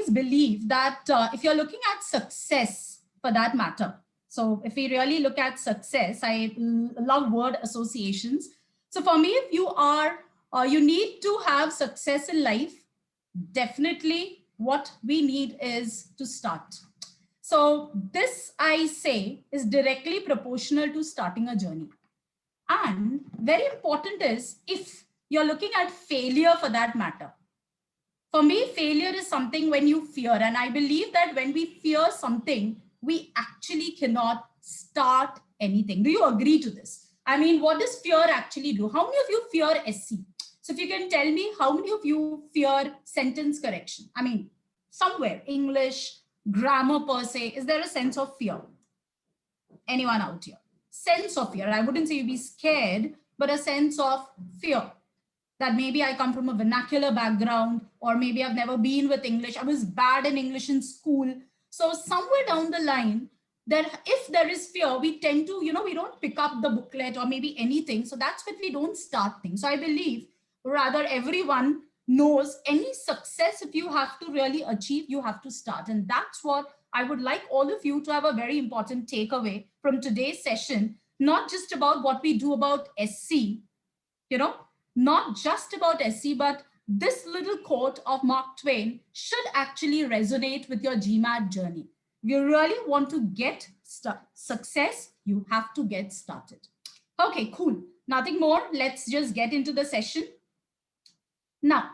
always believe that if you're looking at success for that matter, so if we really look at success, I love word associations. So for me, if you are, you need to have success in life, definitely what we need is to start. So this, I say, is directly proportional to starting a journey. And very important is if you're looking at failure for that matter. For me, failure is something when you fear. And I believe that when we fear something, we actually cannot start anything. Do you agree to this? I mean, what does fear actually do? How many of you fear SC? So if you can tell me, how many of you fear sentence correction? I mean, somewhere, English, grammar per se, is there a sense of fear? Anyone out here? Sense of fear. I wouldn't say you be scared, but a sense of fear. That maybe I come from a vernacular background, or maybe I've never been with English. I was bad in English in school. So somewhere down the line, that if there is fear, we tend to, we don't pick up the booklet or maybe anything. So that's when we don't start things. So I believe rather everyone knows any success, if you have to really achieve, you have to start. And that's what I would like all of you to have a very important takeaway from today's session, not just about what we do about SC, not just about SC, but this little quote of Mark Twain should actually resonate with your GMAT journey. If you really want to get success, you have to get started. Okay, cool. Nothing more. Let's just get into the session. Now,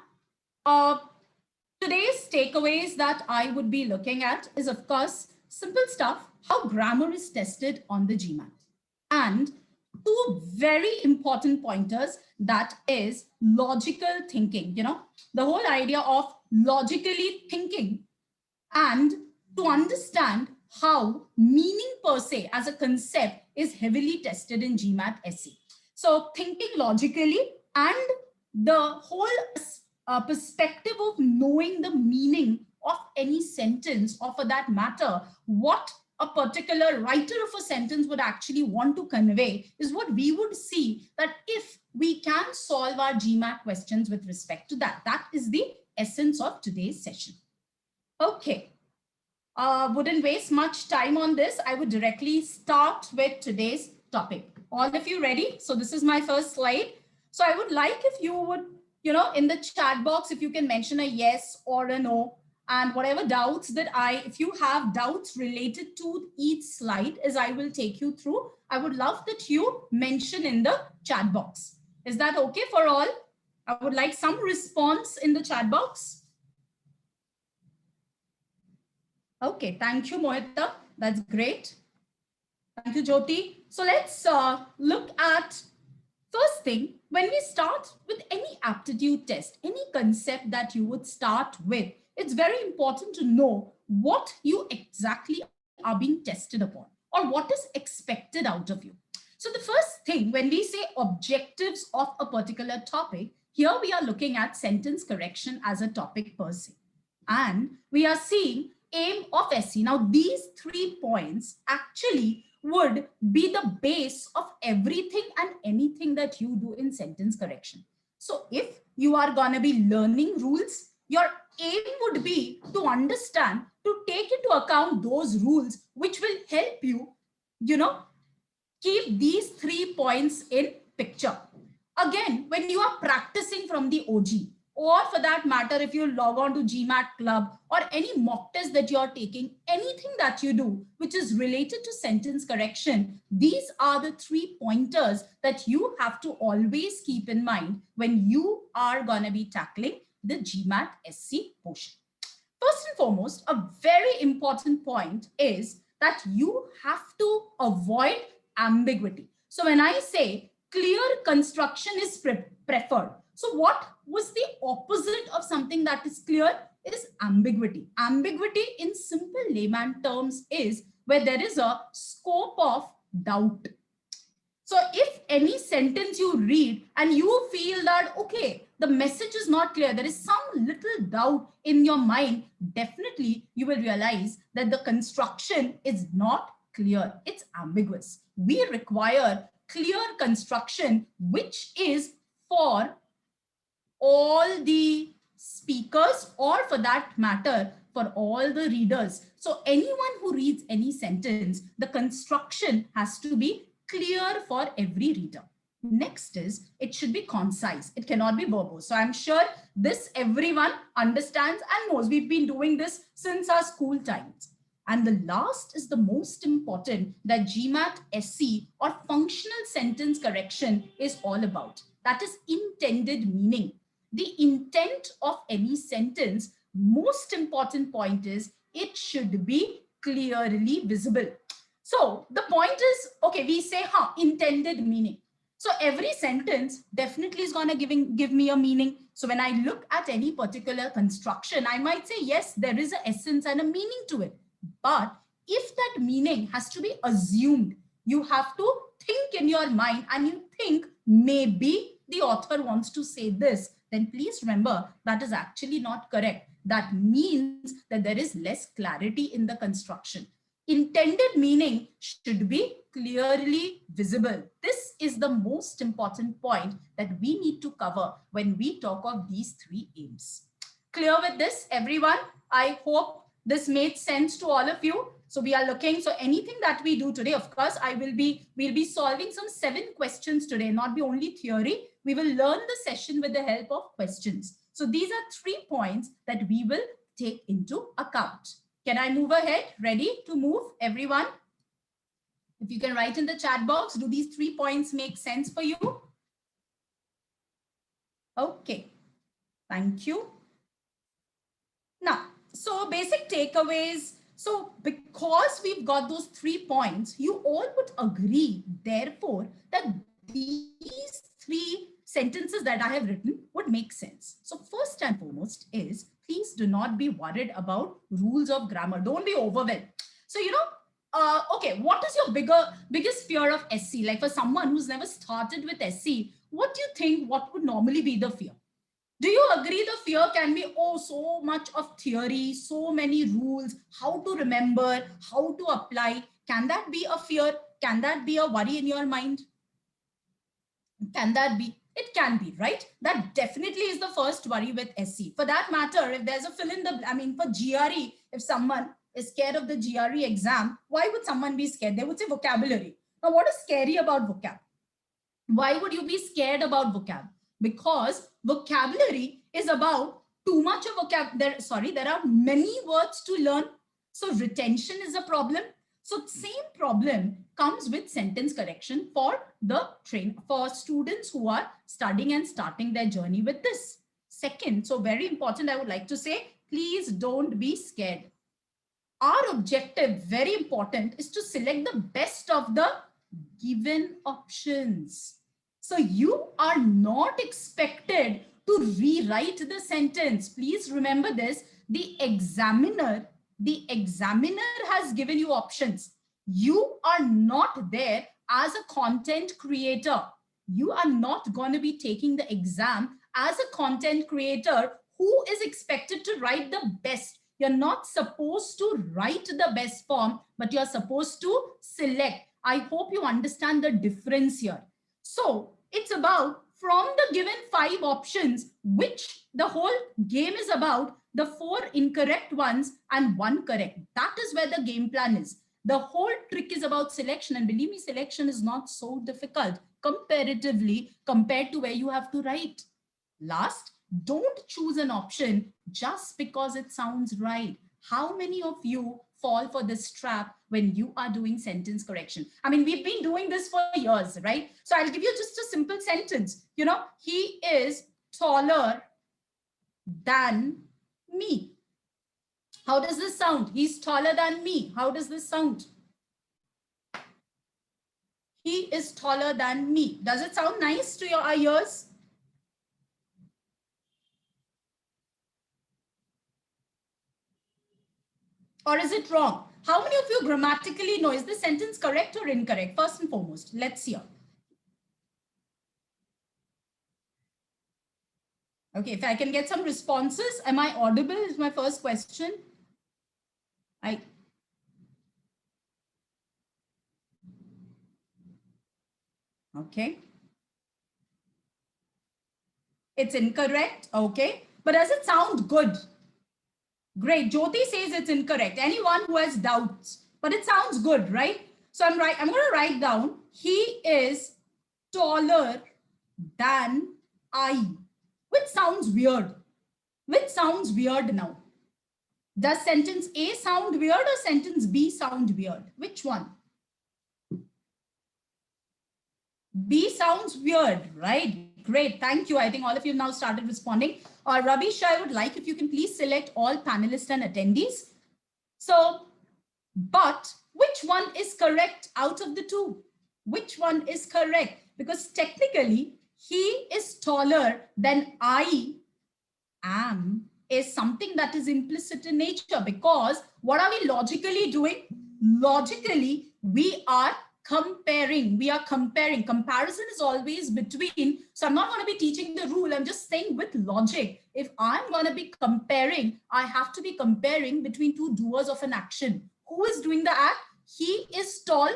today's takeaways that I would be looking at is, of course, simple stuff, how grammar is tested on the GMAT. And two very important pointers, that is logical thinking, the whole idea of logically thinking, and to understand how meaning per se as a concept is heavily tested in GMAT SC. So thinking logically and the whole perspective of knowing the meaning of any sentence, or for that matter, what a particular writer of a sentence would actually want to convey, is what we would see that if we can solve our GMAT questions with respect to that. That is the essence of today's session. Okay, wouldn't waste much time on this. I would directly start with today's topic. All of you ready? So this is my first slide. So I would like if you would, in the chat box, if you can mention a yes or a no, and whatever doubts that if you have doubts related to each slide, as I will take you through, I would love that you mention in the chat box. Is that okay for all? I would like some response in the chat box. Okay, thank you, Mohita. That's great. Thank you, Jyoti. So let's look at first thing, when we start with any aptitude test, any concept that you would start with, it's very important to know what you exactly are being tested upon, or what is expected out of you. So the first thing, when we say objectives of a particular topic, here we are looking at sentence correction as a topic per se. And we are seeing aim of SC. Now, these 3 points actually would be the base of everything and anything that you do in sentence correction. So if you are going to be learning rules, your aim would be to understand, to take into account those rules, which will help you, keep these 3 points in picture. Again, when you are practicing from the OG, or for that matter, if you log on to GMAT Club or any mock test that you're taking, anything that you do which is related to sentence correction, these are the 3 pointers that you have to always keep in mind when you are going to be tackling the GMAT SC portion. First and foremost, a very important point is that you have to avoid ambiguity. So when I say clear construction is preferred, so what was the opposite of something that is clear is ambiguity. Ambiguity in simple layman terms is where there is a scope of doubt. So if any sentence you read and you feel that, okay, the message is not clear, there is some little doubt in your mind, definitely you will realize that the construction is not clear. It's ambiguous. We require clear construction, which is for all the speakers, or for that matter, for all the readers. So anyone who reads any sentence, the construction has to be clear for every reader. Next is, it should be concise. It cannot be verbose. So I'm sure this everyone understands and knows. We've been doing this since our school times. And the last is the most important, that GMAT SC or functional sentence correction is all about. That is intended meaning. The intent of any sentence, most important point is it should be clearly visible. So the point is, okay, we say, intended meaning. So every sentence definitely is going to give me a meaning. So when I look at any particular construction, I might say, yes, there is an essence and a meaning to it. But if that meaning has to be assumed, you have to think in your mind and you think maybe the author wants to say this, then please remember that is actually not correct. That means that there is less clarity in the construction. Intended meaning should be clearly visible. This is the most important point that we need to cover when we talk of these three aims. Clear with this, everyone? I hope this made sense to all of you. So we are looking, so anything that we do today, of course, we'll be solving some 7 questions today, not be only theory. We will learn the session with the help of questions. So these are 3 points that we will take into account. Can I move ahead? Ready to move, everyone? If you can write in the chat box, do these 3 points make sense for you? Okay, thank you. Now, so basic takeaways. So because we've got those 3 points, you all would agree, therefore, that these 3 sentences that I have written would make sense. So first and foremost is, please do not be worried about rules of grammar. Don't be overwhelmed. So, okay, what is your biggest fear of SC? Like for someone who's never started with SC, what do you think, what would normally be the fear? Do you agree the fear can be, oh, so much of theory, so many rules, how to remember, how to apply? Can that be a fear? Can that be a worry in your mind? Can that be? It can be, right? That definitely is the first worry with SC. For that matter, if there's a fill in the, for GRE, if someone is scared of the GRE exam, why would someone be scared? They would say vocabulary. Now, what is scary about vocab? Why would you be scared about vocab? Because vocabulary is about too much of vocab. There are many words to learn. So retention is a problem. So same problem comes with sentence correction for students who are studying and starting their journey with this. Second, so very important, I would like to say, please don't be scared. Our objective, very important, is to select the best of the given options. So you are not expected to rewrite the sentence. Please remember this. The examiner has given you options. You are not there as a content creator. You are not going to be taking the exam as a content creator who is expected to write the best. You're not supposed to write the best form, but you're supposed to select. I hope you understand the difference here. So it's about, from the given 5 options, which the whole game is about, the 4 incorrect ones and 1 correct. That is where the game plan is. The whole trick is about selection. And believe me, selection is not so difficult comparatively compared to where you have to write. Last, don't choose an option just because it sounds right. How many of you fall for this trap when you are doing sentence correction? I mean, we've been doing this for years, right? So I'll give you just a simple sentence. He is taller than me. How does this sound? He's taller than me. How does this sound? He is taller than me. Does it sound nice to your ears? Or is it wrong? How many of you grammatically know, is the sentence correct or incorrect? First and foremost, let's hear. Okay, if I can get some responses. Am I audible is my first question. Okay. It's incorrect. Okay. But does it sound good? Great. Jyoti says it's incorrect. Anyone who has doubts, but it sounds good, right? So I'm going to write down, he is taller than I, which sounds weird. Which sounds weird now. Does sentence A sound weird or sentence B sound weird? Which one? B sounds weird, right? Great, thank you. I think all of you now started responding. Rabish, I would like if you can please select all panelists and attendees. So, but which one is correct out of the two? Which one is correct? Because technically, he is taller than I am is something that is implicit in nature, because what are we logically doing? Logically, we are comparing. Comparison is always between. So I'm not going to be teaching the rule. I'm just saying with logic, if I'm going to be comparing, I have to be comparing between two doers of an action. Who is doing the act? He is tall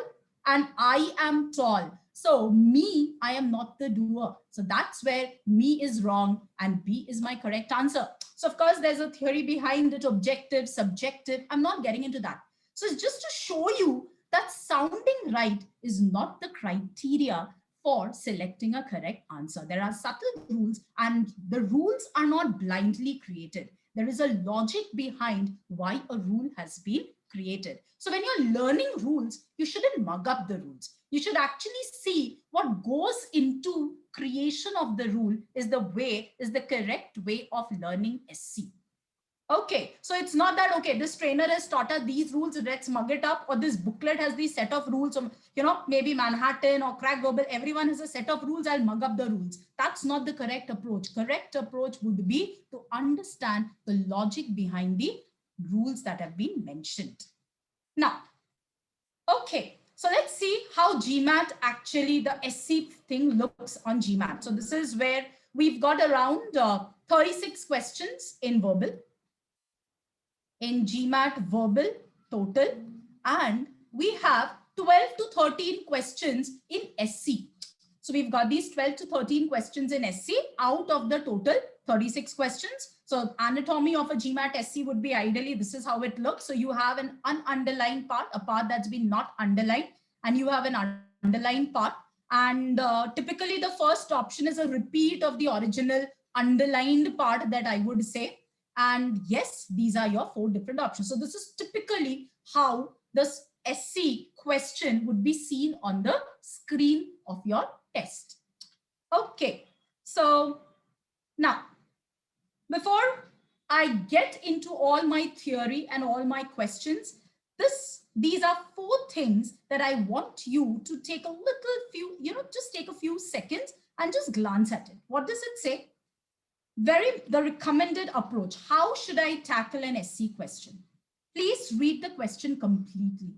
and I am tall. So me, I am not the doer. So that's where me is wrong and B is my correct answer. So of course, there's a theory behind it, objective, subjective. I'm not getting into that. So it's just to show you that sounding right is not the criteria for selecting a correct answer. There are subtle rules and the rules are not blindly created. There is a logic behind why a rule has been created. So when you're learning rules, you shouldn't mug up the rules. You should actually see what goes into creation of the rule is the correct way of learning SC. Okay, so it's not that, okay, this trainer has taught us these rules, let's mug it up, or this booklet has these set of rules, maybe Manhattan or Crack Verbal, everyone has a set of rules, I'll mug up the rules. That's not the correct approach. Correct approach would be to understand the logic behind the rules that have been mentioned. Now, okay, so let's see how GMAT actually, the SC thing looks on GMAT. So this is where we've got around 36 questions in verbal, in GMAT verbal total, and we have 12 to 13 questions in SC. So we've got these 12 to 13 questions in SC out of the total 36 questions. So anatomy of a GMAT SC would be ideally, this is how it looks. So you have an ununderlined part, a part that's been not underlined, and you have an underlined part. And typically the first option is a repeat of the original underlined part that I would say. And yes, these are your 4 different options. So this is typically how this SC question would be seen on the screen of your test. Okay, so now, before I get into all my theory and all my questions, these are 4 things that I want you to take a little few, just take a few seconds and just glance at it. What does it say? The recommended approach. How should I tackle an SC question? Please read the question completely.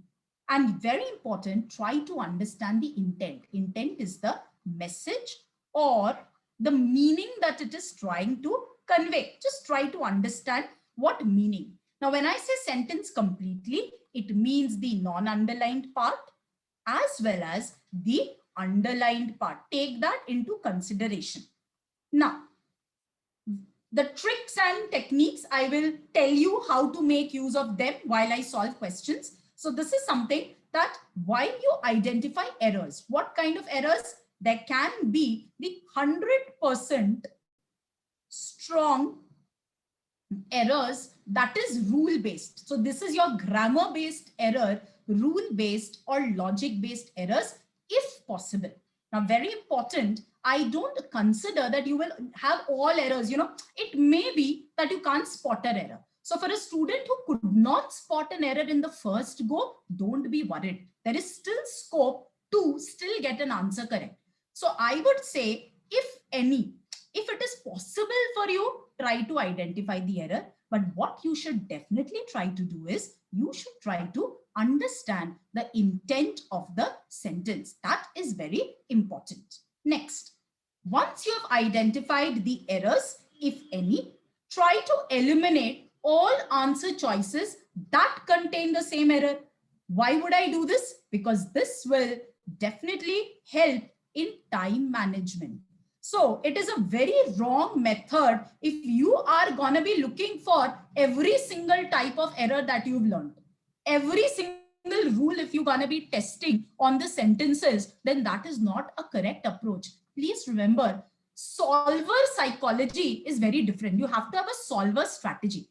And very important, try to understand the intent. Intent is the message or the meaning that it is trying to convey. Just try to understand what meaning. Now, when I say sentence completely, it means the non-underlined part as well as the underlined part. Take that into consideration. Now, the tricks and techniques, I will tell you how to make use of them while I solve questions. So this is something that while you identify errors, what kind of errors? There can be the 100% strong errors that is rule-based. So this is your grammar-based error, rule-based or logic-based errors if possible. Now, very important, I don't consider that you will have all errors. It may be that you can't spot an error. So for a student who could not spot an error in the first go, don't be worried. There is still scope to still get an answer correct. So I would say, if it is possible for you, try to identify the error. But what you should definitely try to do is, you should try to understand the intent of the sentence. That is very important. Next, once you have identified the errors, if any, try to eliminate all answer choices that contain the same error. Why would I do this? Because this will definitely help in time management. So it is a very wrong method if you are going to be looking for every single type of error that you've learned. Every single rule, if you're going to be testing on the sentences, then that is not a correct approach. Please remember, solver psychology is very different. You have to have a solver strategy.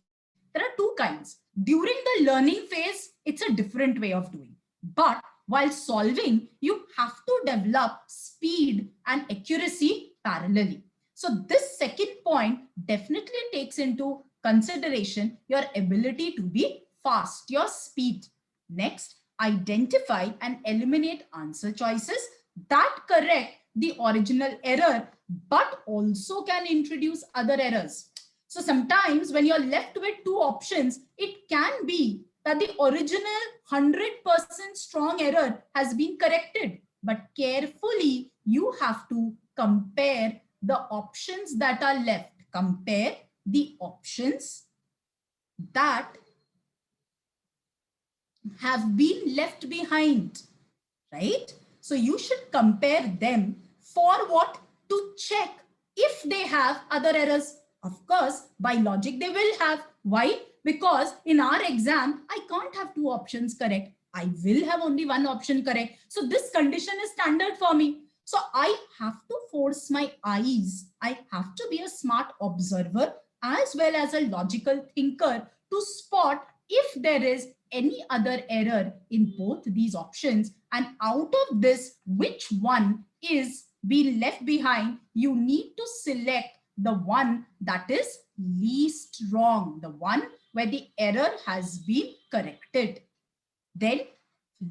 There are two kinds. During the learning phase, it's a different way of doing. But while solving, you have to develop speed and accuracy parallelly. So this second point definitely takes into consideration your ability to be fast, your speed. Next, identify and eliminate answer choices that correct the original error, but also can introduce other errors. So sometimes when you're left with two options, it can be that the original 100% strong error has been corrected. But carefully, you have to compare the options that are left. Compare the options that have been left behind, right? So you should compare them for what? To check if they have other errors. Of course, by logic, they will have. Why? Because in our exam, I can't have two options correct. I will have only one option correct. So this condition is standard for me. So I have to force my eyes. I have to be a smart observer as well as a logical thinker to spot if there is any other error in both these options, and out of this, which one is being left behind, you need to select the one that is least wrong, the one where the error has been corrected. Then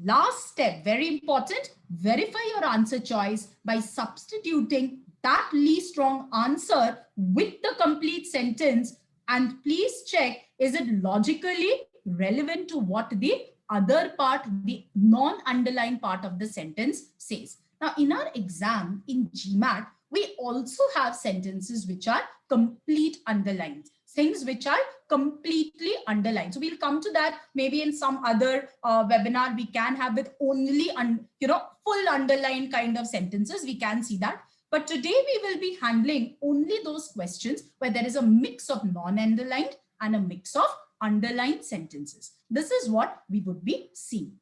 last step, very important, verify your answer choice by substituting that least wrong answer with the complete sentence, and please check, is it logically relevant to what the other part, the non-underlined part of the sentence says. Now, in our exam in GMAT, we also have sentences which are complete underlined, things which are completely underlined. So we'll come to that maybe in some other webinar we can have with only, full underlined kind of sentences. We can see that. But today we will be handling only those questions where there is a mix of non-underlined and a mix of underlined sentences. This is what we would be seeing.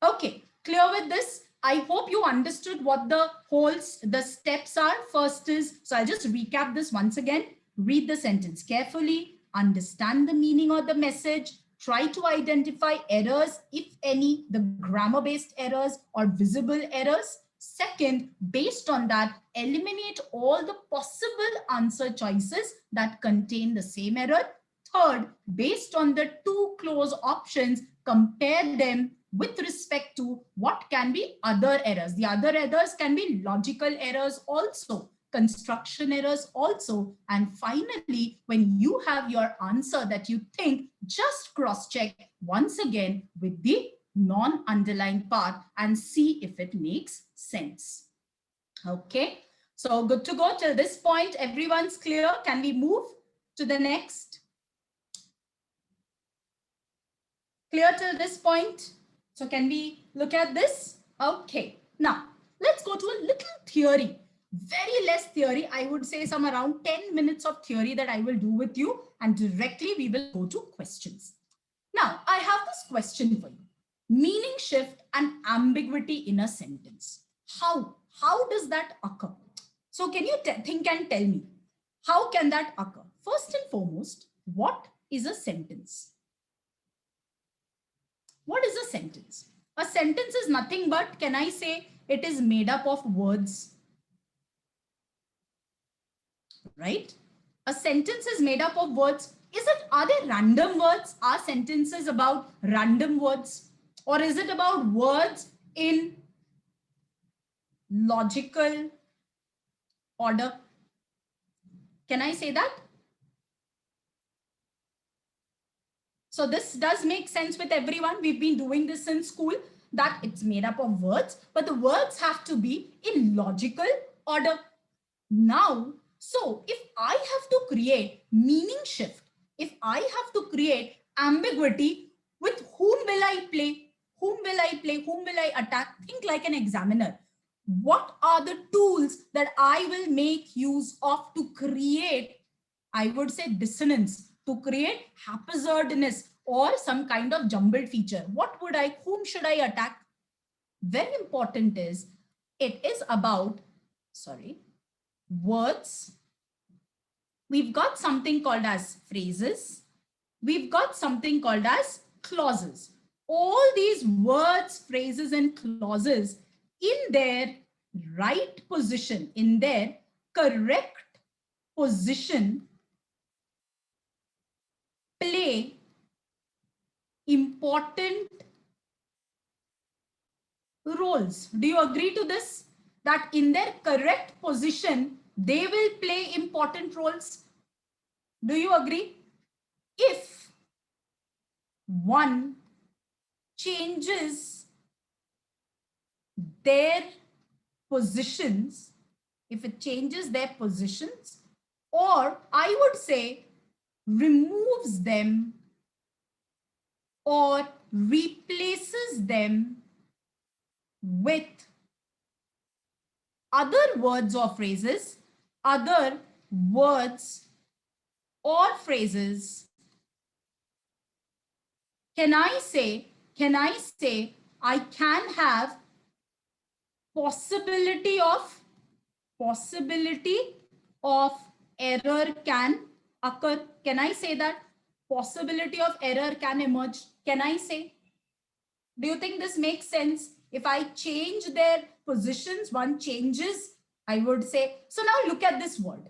Okay, clear with this? I hope you understood what the steps are. First is, so I'll just recap this once again. Read the sentence carefully, understand the meaning of the message, try to identify errors, if any, the grammar-based errors or visible errors. Second, based on that, eliminate all the possible answer choices that contain the same error. Third, based on the two close options, compare them with respect to what can be other errors. The other errors can be logical errors also, construction errors also. And finally, when you have your answer that you think, just cross-check once again with the non-underlined part and see if it makes sense. Okay, so good to go till this point. Everyone's clear. Can we move to the next? Clear till this point? So can we look at this? Okay, now let's go to a little theory. Very less theory. I would say some around 10 minutes of theory that I will do with you, and directly we will go to questions. Now, I have this question for you. Meaning shift and ambiguity in a sentence. How does that occur? So can you think and tell me, how can that occur? First and foremost, what is a sentence? What is a sentence? A sentence is nothing but, can I say, it is made up of words, right? A sentence is made up of words. Are there random words? Are sentences about random words? Or is it about words in logical order? Can I say that? So this does make sense with everyone. We've been doing this in school, that it's made up of words, but the words have to be in logical order. Now, so if I have to create meaning shift, if I have to create ambiguity, with whom will I play? Whom will I play? Whom will I attack? Think like an examiner. What are the tools that I will make use of to create, I would say, dissonance, to create haphazardness or some kind of jumbled feature? Whom should I attack? Very important is, it is about, words. We've got something called as phrases. We've got something called as clauses. All these words, phrases, and clauses in their right position, in their correct position, play important roles. Do you agree to this? That in their correct position, they will play important roles. Do you agree? If one changes their positions, if it changes their positions, or I would say removes them or replaces them with other words or phrases, other words or phrases, can I say I can have possibility of error can occur? Can I say that? Possibility of error can emerge. Can I say? Do you think this makes sense? If I change their positions, one changes, I would say. So now look at this word.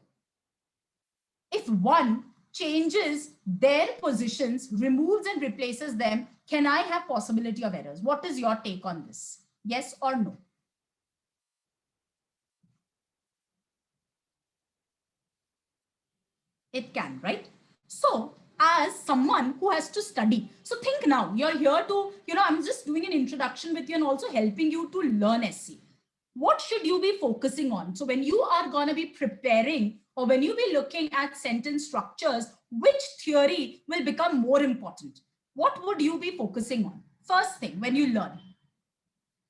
If one changes their positions, removes and replaces them, can I have possibility of errors? What is your take on this? Yes or no? It can, right? So as someone who has to study, so think now, you're here to, I'm just doing an introduction with you and also helping you to learn SC. What should you be focusing on? So when you are going to be preparing, or when you be looking at sentence structures, which theory will become more important? What would you be focusing on? First thing, when you learn,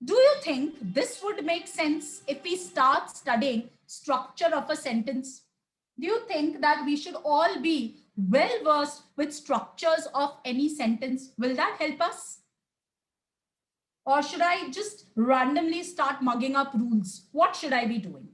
do you think this would make sense if we start studying structure of a sentence? Do you think that we should all be well versed with structures of any sentence? Will that help us? Or should I just randomly start mugging up rules? What should I be doing?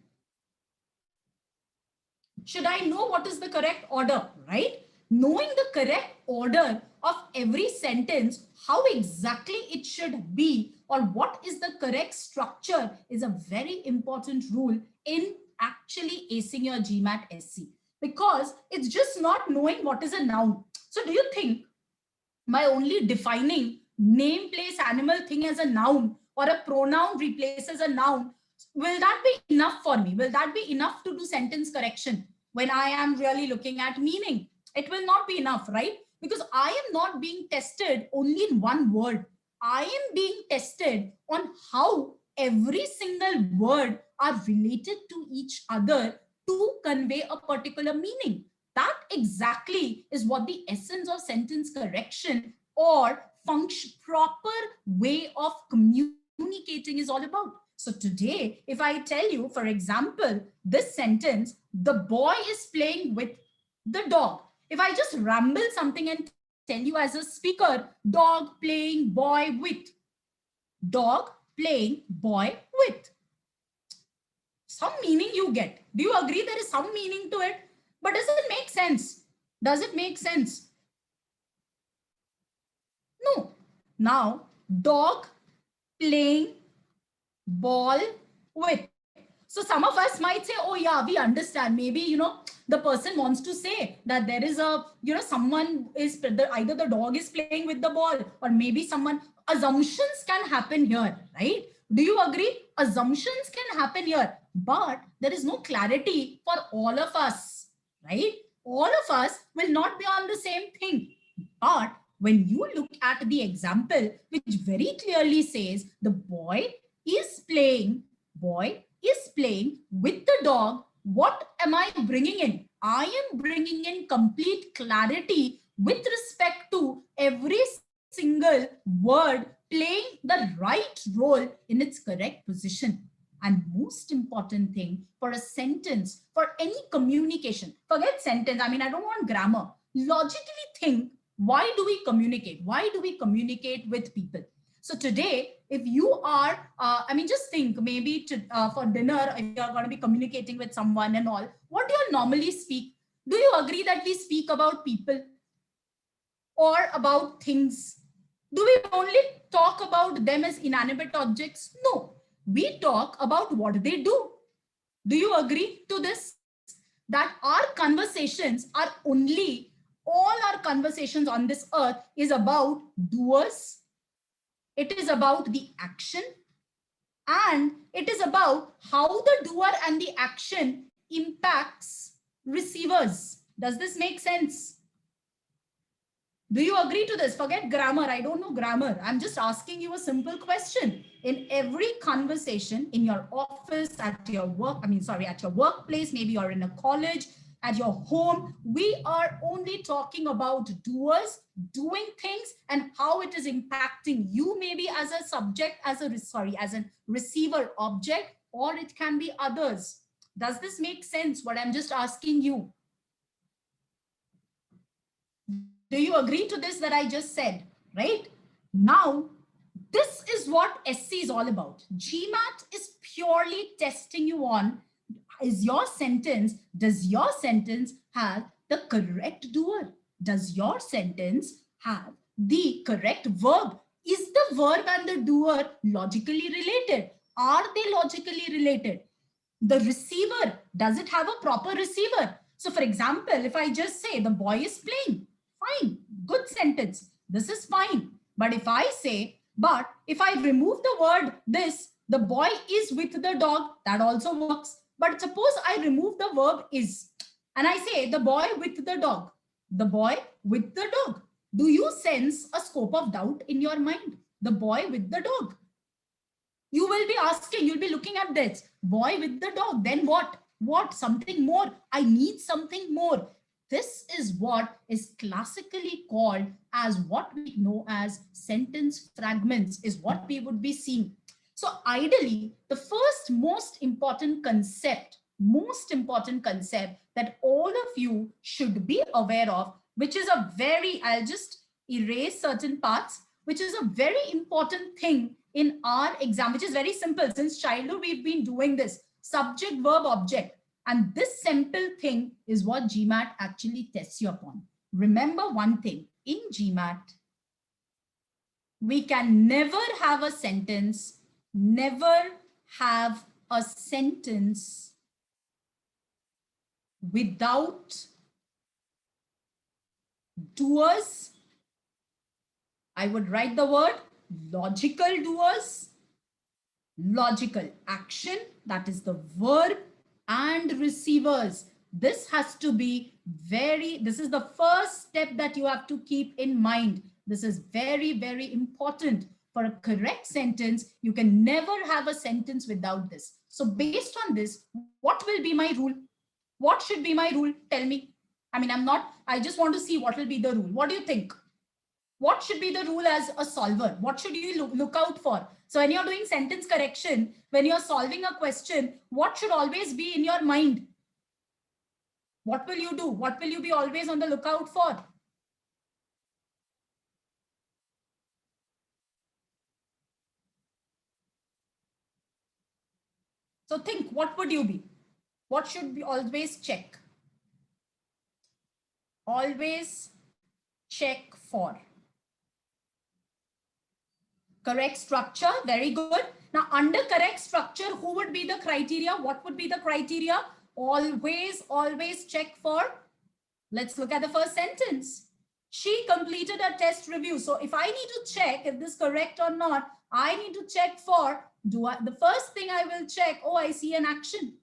Should I know what is the correct order, right? Knowing the correct order of every sentence, how exactly it should be, or what is the correct structure is a very important rule in actually acing your GMAT SC, because it's just not knowing what is a noun. So do you think by only defining name, place, animal, thing as a noun, or a pronoun replaces a noun, will that be enough for me? Will that be enough to do sentence correction when I am really looking at meaning? It will not be enough, right? Because I am not being tested only in one word. I am being tested on how every single word are related to each other to convey a particular meaning. That exactly is what the essence of sentence correction or proper way of communicating is all about. So today, if I tell you, for example, this sentence, the boy is playing with the dog. If I just ramble something and tell you as a speaker, dog playing boy with, dog playing boy with, some meaning you get. Do you agree there is some meaning to it? But does it make sense? Does it make sense? No. Now, dog playing ball with. So some of us might say, oh yeah, we understand. Maybe, the person wants to say that there is a, someone is, either the dog is playing with the ball, or maybe someone, assumptions can happen here, right? Do you agree? Assumptions can happen here, but there is no clarity for all of us, right? All of us will not be on the same thing. But when you look at the example, which very clearly says the boy is playing with the dog, what am I bringing in? I am bringing in complete clarity with respect to every single word playing the right role in its correct position. And most important thing for a sentence, for any communication, forget sentence. I mean, I don't want grammar. Logically think, why do we communicate? Why do we communicate with people? So today, if you are, I mean, just think maybe for dinner, if you're going to be communicating with someone and all, what do you normally speak? Do you agree that we speak about people or about things? Do we only talk about them as inanimate objects? No, we talk about what they do. Do you agree to this? That our conversations are only, all our conversations on this earth is about doers. It is about the action, and it is about how the doer and the action impacts receivers. Does this make sense? Do you agree to this? Forget grammar. I don't know grammar. I'm just asking you a simple question. In every conversation, in your office, at your work, at your workplace, maybe you're in a college, at your home, we are only talking about doers doing things and how it is impacting you, maybe as a subject, as a receiver object, or it can be others. Does this make sense? What I'm just asking you. Do you agree to this that I just said, right? Now, this is what SC is all about. GMAT is purely testing you on, does your sentence have the correct doer? Does your sentence have the correct verb? Is the verb and the doer logically related? Are they logically related? The receiver, does it have a proper receiver? So for example, if I just say the boy is playing, fine, good sentence. This is fine. But if I say, but if I remove the word this, the boy is with the dog, that also works. But suppose I remove the verb is, and I say the boy with the dog, the boy with the dog. Do you sense a scope of doubt in your mind? The boy with the dog. You will be asking, you'll be looking at this, boy with the dog, then what? What? Something more. I need something more. This is what is classically called as what we know as sentence fragments, is what we would be seeing. So ideally, the first most important concept that all of you should be aware of, which is a very, I'll just erase certain parts, which is a very important thing in our exam, which is very simple. Since childhood, we've been doing this subject, verb, object. And this simple thing is what GMAT actually tests you upon. Remember one thing, in GMAT, we can never have a sentence without doers. I would write the word logical doers, logical action, that is the verb, and receivers. This has to be this is the first step that you have to keep in mind. This is very, very important. For a correct sentence, you can never have a sentence without this. So based on this, what will be my rule? What should be my rule? Tell me. I just want to see what will be the rule. What do you think? What should be the rule as a solver? What should you look out for? So when you're doing sentence correction, when you're solving a question, what should always be in your mind? What will you do? What will you be always on the lookout for? So think, what would you be? What should we always check? Always check for. Correct structure, very good. Now under correct structure, who would be the criteria? What would be the criteria? Always check for. Let's look at the first sentence. She completed a test review. So if I need to check if this is correct or not, I need to check for, the first thing I will check, oh, I see an action.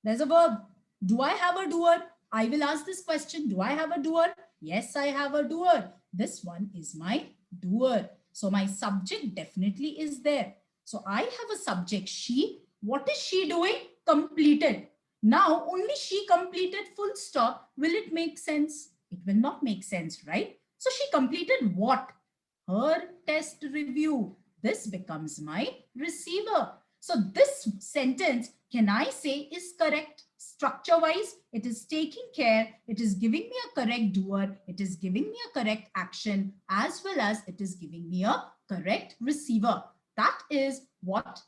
There's a verb. Do I have a doer? I will ask this question. Do I have a doer? Yes, I have a doer. This one is my doer. So my subject definitely is there. So I have a subject, she. What is she doing? Completed. Now only she completed, full stop. Will it make sense? It will not make sense, right? So she completed what? Her test review. This becomes my receiver. So this sentence, can I say, is correct? Structure wise, it is taking care, it is giving me a correct doer, it is giving me a correct action, as well as it is giving me a correct receiver. That is what,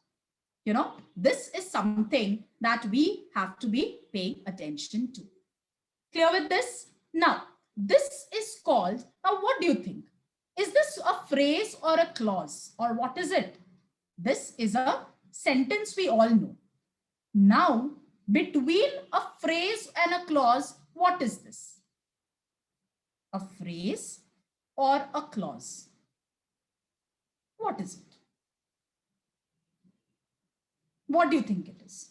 this is something that we have to be paying attention to. Clear with this? Now, this is called, now what do you think? Is this a phrase or a clause, or what is it? This is a sentence we all know. Now, between a phrase and a clause, what is this? A phrase or a clause? What is it? What do you think it is?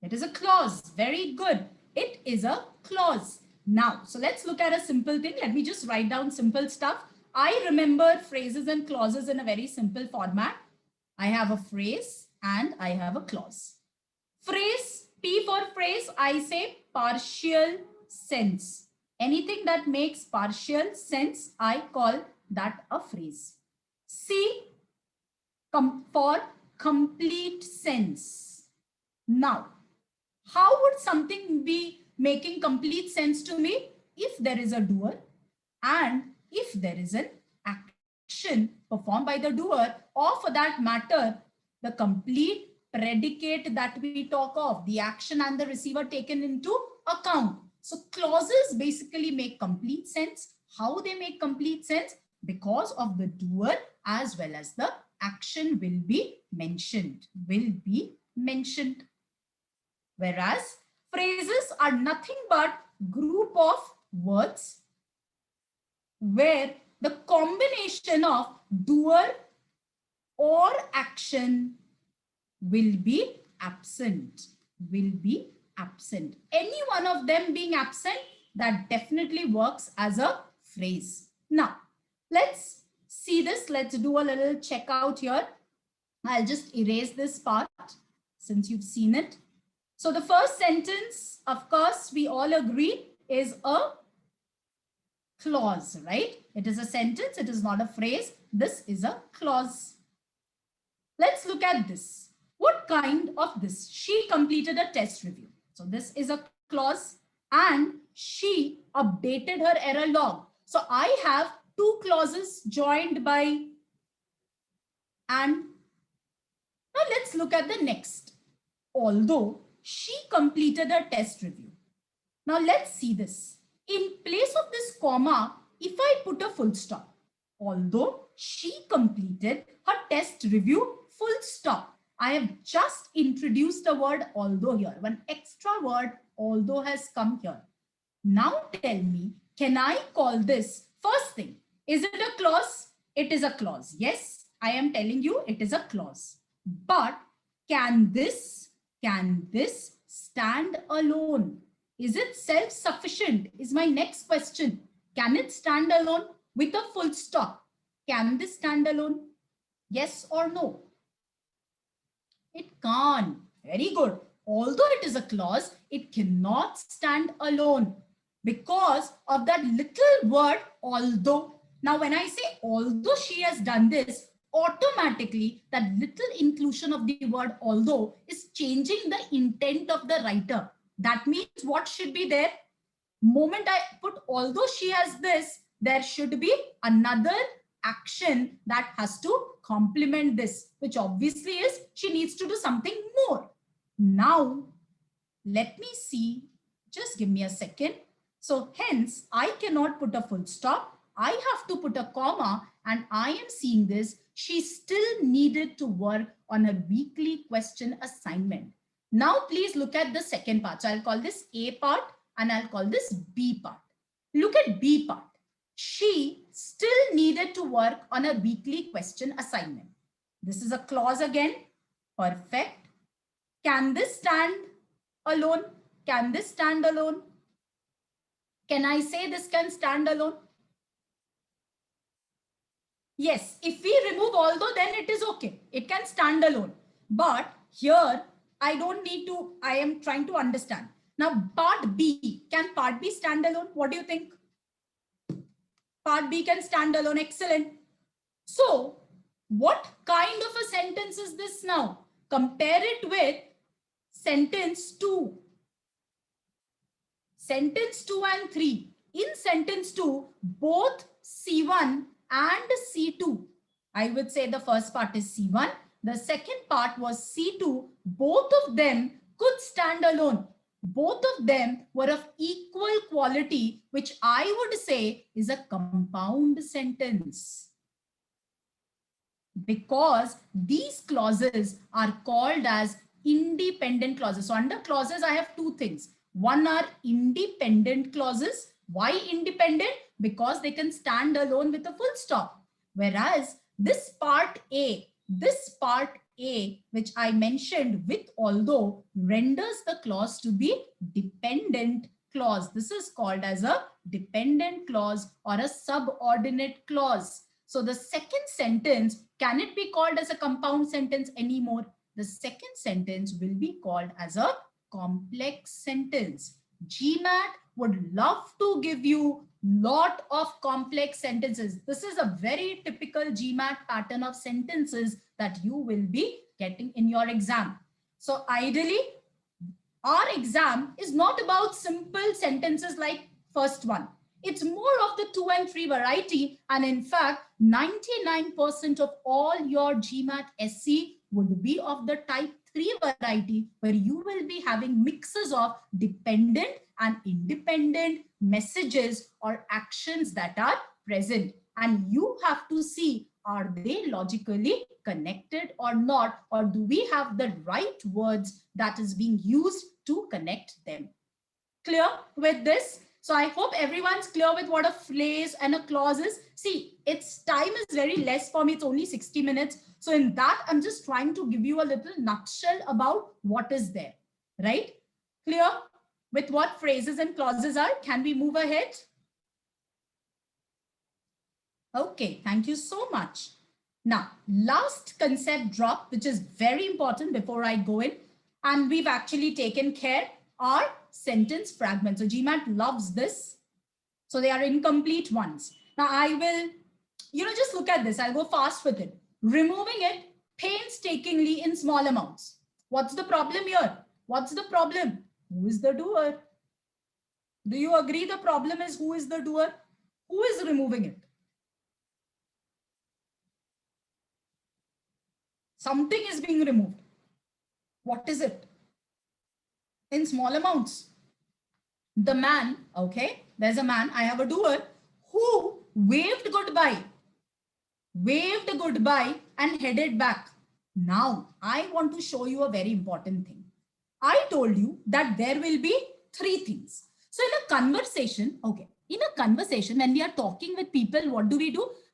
It is a clause. Very good. It is a clause. Now, so let's look at a simple thing. Let me just write down simple stuff. I remember phrases and clauses in a very simple format. I have a phrase and I have a clause. Phrase, P for phrase, I say partial sense. Anything that makes partial sense, I call that a phrase. C for complete sense. Now, how would something be making complete sense to me? If there is a doer and if there is an action performed by the doer, or for that matter, the complete predicate that we talk of, the action and the receiver taken into account. So clauses basically make complete sense. How they make complete sense? Because of the doer as well as the action will be mentioned. Whereas phrases are nothing but group of words where the combination of doer or action will be absent. Any one of them being absent, that definitely works as a phrase. Now, let's see this. Let's do a little checkout here. I'll just erase this part since you've seen it. So the first sentence, of course, we all agree is a clause, right? It is a sentence. It is not a phrase. This is a clause. Let's look at this. What kind of this? She completed a test review. So this is a clause and she updated her error log. So I have two clauses joined by and. Now let's look at the next. Although she completed a test review. Now let's see this. In place of this comma, if I put a full stop, although she completed her test review, full stop. I have just introduced the word although here. One extra word although has come here. Now tell me, can I call this first thing? Is it a clause? It is a clause. Yes, I am telling you it is a clause. But can this stand alone? Is it self-sufficient? Is my next question. Can it stand alone with a full stop? Can this stand alone? Yes or no? It can't. Very good. Although it is a clause, it cannot stand alone because of that little word although. Now, when I say although she has done this, automatically that little inclusion of the word although is changing the intent of the writer. That means what should be there? Moment I put although she has this, there should be another action that has to complement this, which obviously is she needs to do something more. Now, let me see. Just give me a second. So hence, I cannot put a full stop. I have to put a comma and I am seeing this. She still needed to work on a weekly question assignment. Now, please look at the second part. So I'll call this A part and I'll call this B part. Look at B part. She still needed to work on a weekly question assignment. This is a clause again. Perfect. Can this stand alone? Can this stand alone? Can I say this can stand alone? Yes, if we remove although, then it is okay. It can stand alone. But here, I don't need to, I am trying to understand. Now, part B, can part B stand alone? What do you think? Part B can stand alone. Excellent. So, What kind of a sentence is this now? Compare it with sentence 2. Sentence 2 and 3. In sentence 2, both C1 and C2. I would say the first part is C1. The second part was C2. Both of them could stand alone. Both of them were of equal quality, which I would say is a compound sentence. Because these clauses are called as independent clauses. So under clauses, I have two things. One are independent clauses. Why independent? Because they can stand alone with a full stop. Whereas this part A, which I mentioned with although, renders the clause to be dependent clause. This is called as a dependent clause or a subordinate clause. So the second sentence, can it be called as a compound sentence anymore? The second sentence will be called as a complex sentence. GMAT would love to give you lot of complex sentences. This is a very typical GMAT pattern of sentences that you will be getting in your exam. So ideally, our exam is not about simple sentences like first one. It's more of the 2 and 3 variety. And in fact, 99% of all your GMAT SC would be of the type 3 variety, where you will be having mixes of dependent and independent messages or actions that are present. And you have to see, are they logically connected or not? Or do we have the right words that is being used to connect them? Clear with this? So I hope everyone's clear with what a phrase and a clause is. See, its time is very less for me. It's only 60 minutes. So in that, I'm just trying to give you a little nutshell about what is there, right? Clear with what phrases and clauses are? Can we move ahead? Okay, thank you so much. Now, last concept drop, which is very important before I go in, and we've actually taken care, are sentence fragments. So GMAT loves this. So they are incomplete ones. Now I will, just look at this. I'll go fast with it. Removing it painstakingly in small amounts. What's the problem here? What's the problem? Who is the doer? Do you agree the problem is who is the doer? Who is removing it? Something is being removed. What is it? In small amounts. The man, okay, there's a man, I have a doer who waved goodbye and headed back. Now, I want to show you a very important thing. I told you that there will be 3 things. So in a conversation, okay, in a conversation, when we are talking with people, what do?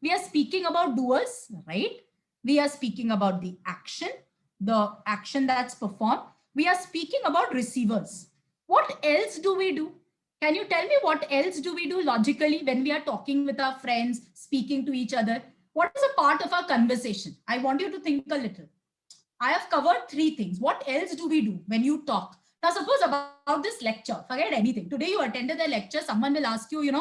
We are speaking about doers, right? We are speaking about the action that's performed. We are speaking about receivers. What else do we do? Can you tell me what else do we do logically when we are talking with our friends, speaking to each other? What is a part of our conversation? I want you to think a little. I have covered 3 things. What else do we do when you talk? Now, suppose about this lecture, forget anything. Today you attended the lecture. Someone will ask you,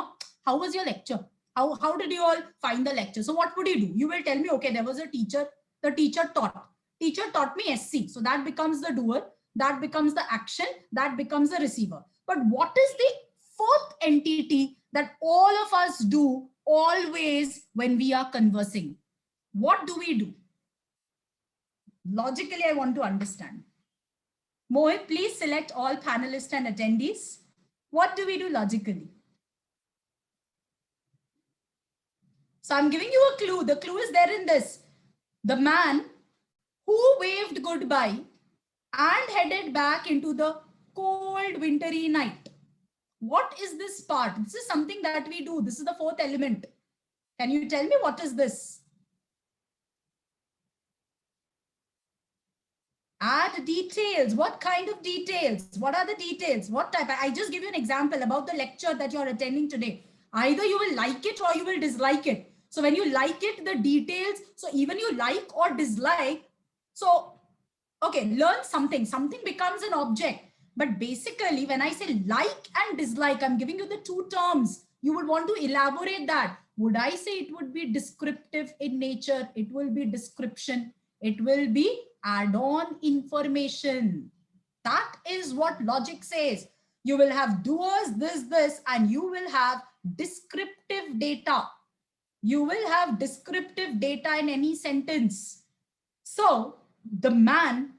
how was your lecture? How did you all find the lecture? So what would you do? You will tell me, okay, there was a teacher. The teacher taught. Teacher taught me SC. So that becomes the doer. That becomes the action. That becomes the receiver. But what is the 4th entity that all of us do always when we are conversing? What do we do? Logically, I want to understand. Mohit, please select all panelists and attendees. What do we do logically? So I'm giving you a clue. The clue is there in this. The man who waved goodbye and headed back into the cold wintry night. What is this part? This is something that we do. This is the 4th element. Can you tell me what is this? Add details. What kind of details? What are the details? What type? I just give you an example about the lecture that you're attending today. Either you will like it or you will dislike it. So when you like it, the details, so even you like or dislike, so, okay, learn something. Something becomes an object. But basically, when I say like and dislike, I'm giving you the 2 terms. You would want to elaborate that. Would I say it would be descriptive in nature? It will be description. It will be add-on information. That is what logic says. You will have doers, this, and you will have descriptive data. You will have descriptive data in any sentence. So the man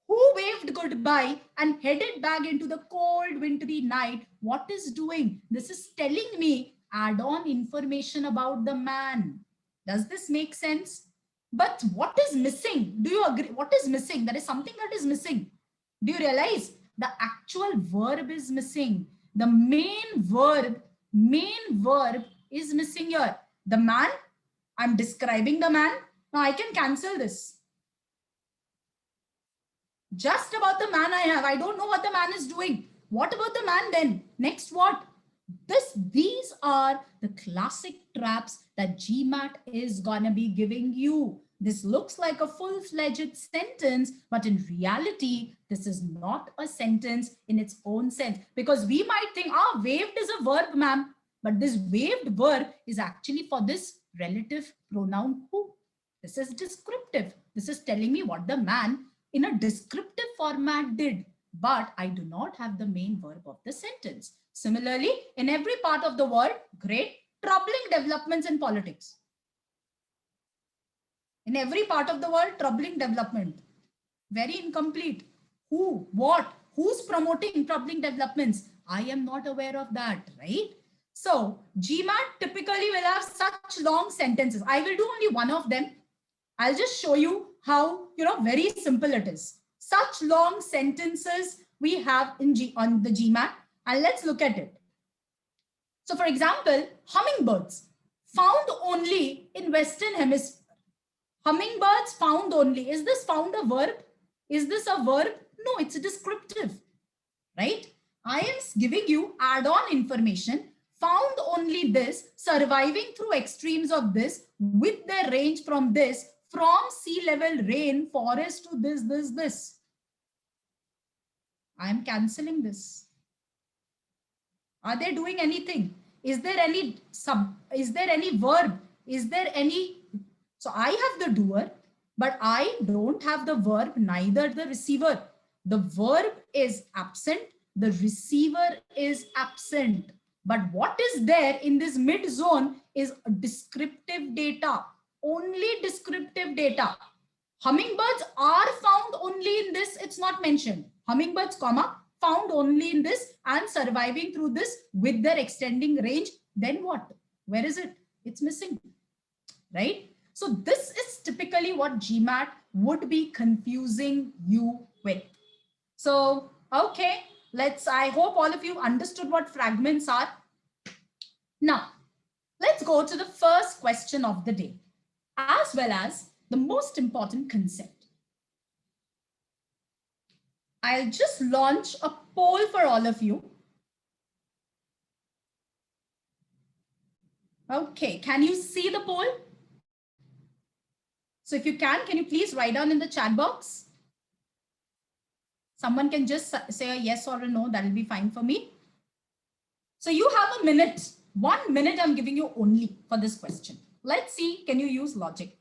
who waved goodbye and headed back into the cold wintry night, what is doing? This is telling me add-on information about the man. Does this make sense? But what is missing? Do you agree? What is missing? There is something that is missing. Do you realize? The actual verb is missing. The main verb is missing here. The man, I'm describing the man. Now I can cancel this. Just about the man I have. I don't know what the man is doing. What about the man then? Next what? These are the classic traps that GMAT is gonna be giving you. This looks like a full-fledged sentence, but in reality, this is not a sentence in its own sense, because we might think, waved is a verb, ma'am, but this waved verb is actually for this relative pronoun who. This is descriptive. This is telling me what the man in a descriptive format did, but I do not have the main verb of the sentence. Similarly, in every part of the world, great troubling developments in politics. In every part of the world, troubling development. Very incomplete. Who, what, who's promoting troubling developments? I am not aware of that, right? So GMAT typically will have such long sentences. I will do only one of them. I'll just show you how, very simple it is. Such long sentences we have on the GMAT, and let's look at it. So for example, hummingbirds found only in Western Hemisphere. Hummingbirds found only. Is this found a verb? Is this a verb? No, it's a descriptive, right? I am giving you add-on information. Found only this, surviving through extremes of this, with their range from this, from sea level rain forest to this. I am cancelling this. Are they doing anything? Is there any verb? Is there any? So I have the doer, but I don't have the verb, neither the receiver. The verb is absent. The receiver is absent. But what is there in this mid zone is descriptive data, only descriptive data. Hummingbirds are found only in this. It's not mentioned. Hummingbirds, comma, found only in this and surviving through this with their extending range. Then what? Where is it? It's missing, right? So this is typically what GMAT would be confusing you with. So, okay, I hope all of you understood what fragments are. Now, let's go to the first question of the day, as well as the most important concept. I'll just launch a poll for all of you. Okay, can you see the poll? So if you can you please write down in the chat box? Someone can just say a yes or a no, that'll be fine for me. So you have a minute, 1 minute I'm giving you only for this question. Let's see, can you use logic?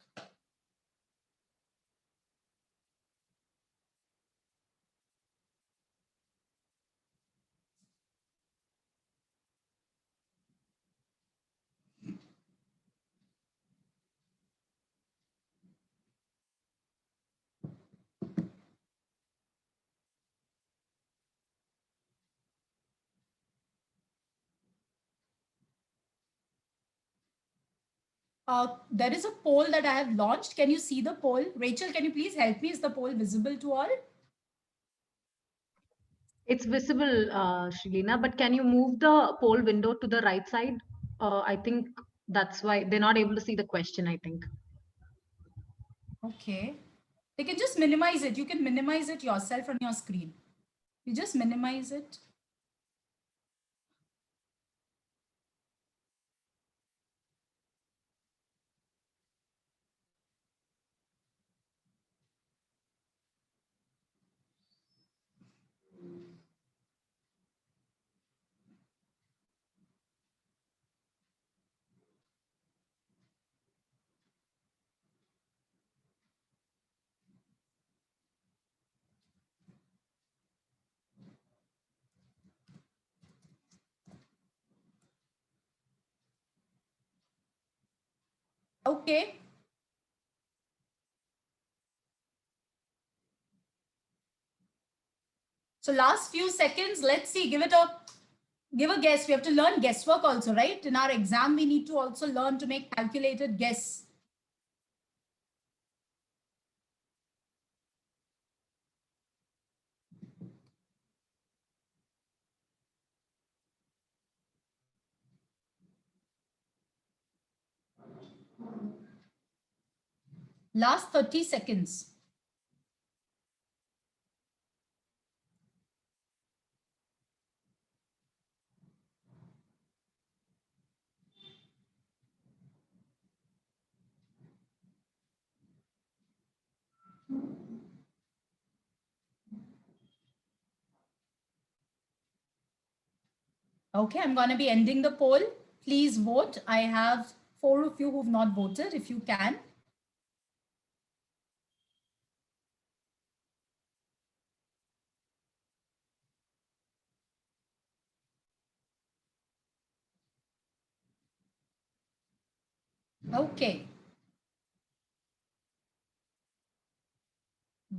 There is a poll that I have launched. Can you see the poll? Rachel, can you please help me? Is the poll visible to all? It's visible, Shreeleena, but can you move the poll window to the right side? I think that's why they're not able to see the question, I think. Okay. They can just minimize it. You can minimize it yourself on your screen. You just minimize it. Okay. So last few seconds, let's see, give a guess. We have to learn guesswork also, right? In our exam, we need to also learn to make calculated guess. Last 30 seconds. Okay, I'm going to be ending the poll. Please vote. I have 4 of you who've not voted, if you can. Okay,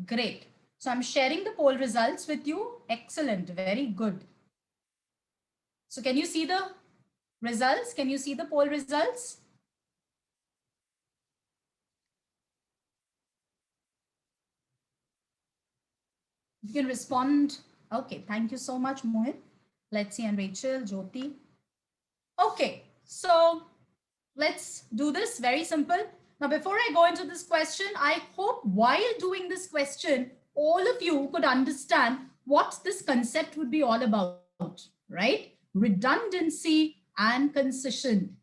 great. So I'm sharing the poll results with you. Excellent, very good. So can you see the results? Can you see the poll results? You can respond. Okay, thank you so much, Mohit. Let's see, and Rachel, Jyoti. Okay, so let's do this very simple. Now, before I go into this question, I hope while doing this question, all of you could understand what this concept would be all about, right? Redundancy and concision.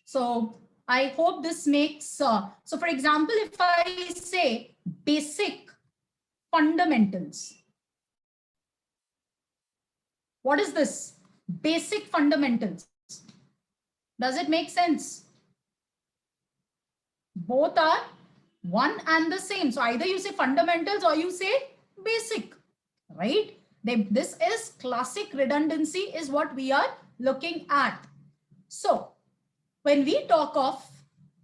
So I hope this makes, so for example, if I say basic fundamentals, what is this? Basic fundamentals. Does it make sense? Both are one and the same. So either you say fundamentals or you say basic, right? This is classic redundancy is what we are looking at. So when we talk of,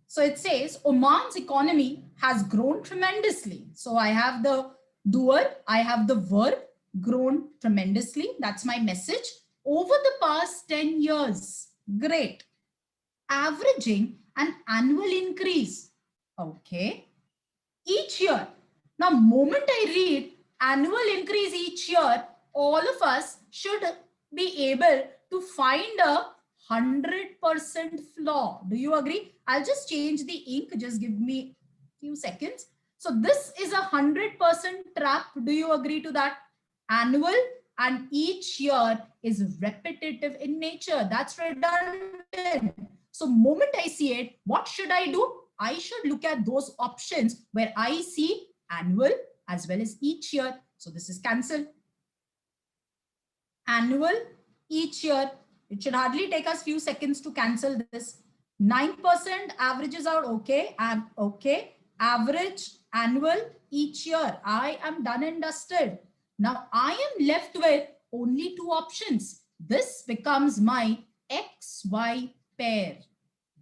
so it says Oman's economy has grown tremendously. So I have the doer, I have the verb, grown tremendously. That's my message. Over the past 10 years, great. Averaging an annual increase. Okay. Each year. Now, moment I read annual increase each year, all of us should be able to find a 100% flaw. Do you agree? I'll just change the ink. Just give me a few seconds. So this is a 100% trap. Do you agree to that? Annual and each year is repetitive in nature. That's redundant. So moment I see it, what should I do? I should look at those options where I see annual as well as each year. So this is cancelled. Annual, each year. It should hardly take us few seconds to cancel this. 9% averages out. Okay. Okay. Average, annual, each year. I am done and dusted. Now I am left with only two options. This becomes my XY pair.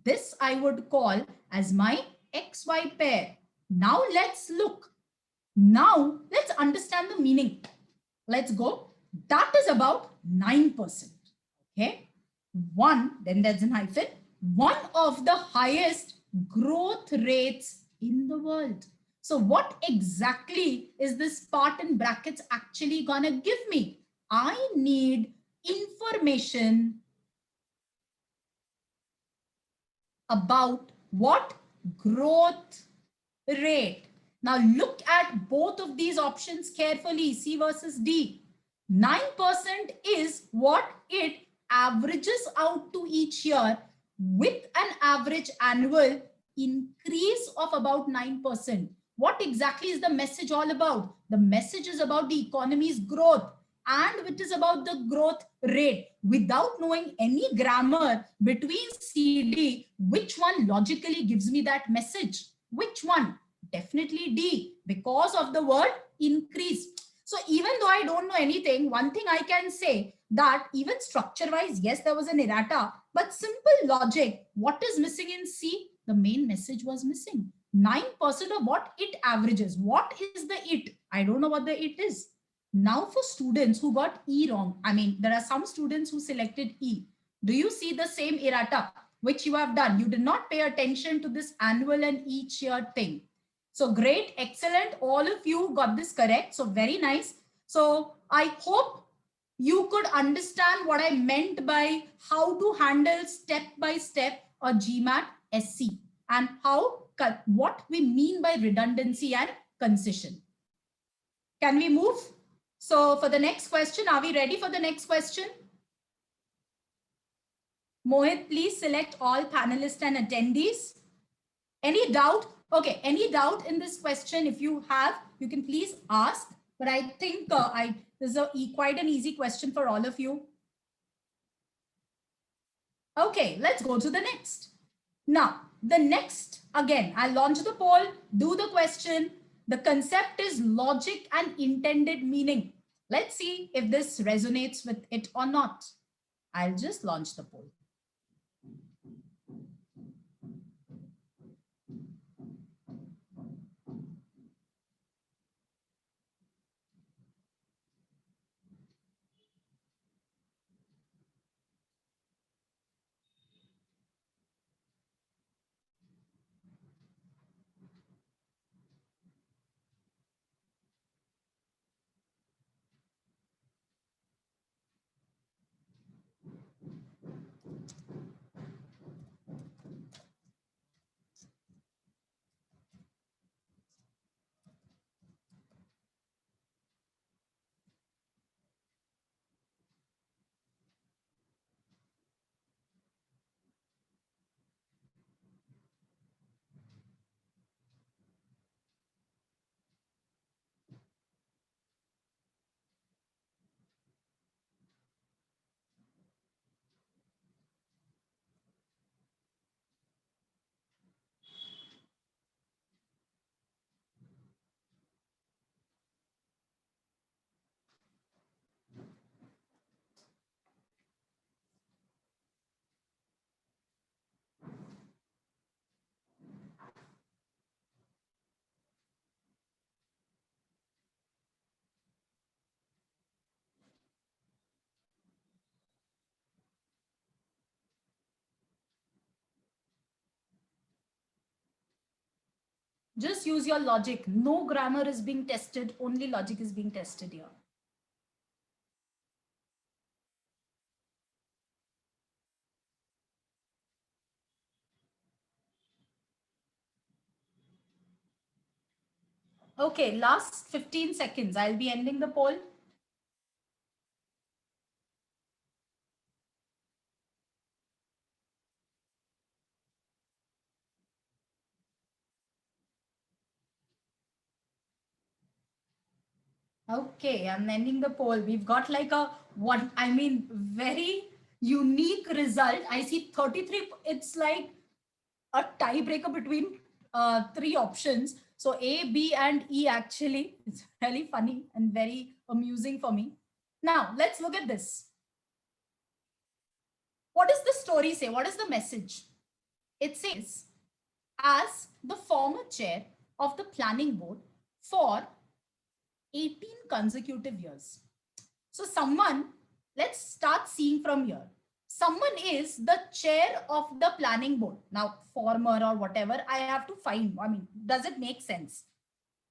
This I would call as my XY pair. Now let's look. Now let's understand the meaning. Let's go. That is about 9%. Okay. One, then there's an hyphen. One of the highest growth rates in the world. So what exactly is this part in brackets actually gonna give me? I need information about what? Growth rate. Now look at both of these options carefully, C versus D. 9% is what it averages out to each year with an average annual increase of about 9%. What exactly is the message all about? The message is about the economy's growth and it is about the growth rate. Without knowing any grammar between CD, which one logically gives me that message? Which one? Definitely D, because of the word increase. So even though I don't know anything, one thing I can say that even structure wise, yes, there was an errata, but simple logic, what is missing in C? The main message was missing. 9% of what it averages. What is the it? I don't know what the it is. Now for students who got E wrong, I mean, there are some students who selected E. Do you see the same errata which you have done? You did not pay attention to this annual and each year thing. So great, excellent. All of you got this correct. So very nice. So I hope you could understand what I meant by how to handle step by step a GMAT SC and what we mean by redundancy and concision. Can we move? So for the next question, are we ready for the next question? Mohit, please select all panelists and attendees. Any doubt? Okay, any doubt in this question? If you have, you can please ask. But I think this is quite an easy question for all of you. Okay, let's go to the next. Now, the next, again, I'll launch the poll, do the question. The concept is logic and intended meaning. Let's see if this resonates with it or not. I'll just launch the poll. Just use your logic. No grammar is being tested. Only logic is being tested here. Okay, last 15 seconds. I'll be ending the poll. Okay, I'm ending the poll. We've got like a very unique result. I see 33. It's like a tiebreaker between three options. So A, B, and E actually. It's really funny and very amusing for me. Now, let's look at this. What does the story say? What is the message? It says, as the former chair of the planning board for 18 consecutive years. So someone, let's start seeing from here. Someone is the chair of the planning board. Now, former or whatever, I have to find. I mean, does it make sense?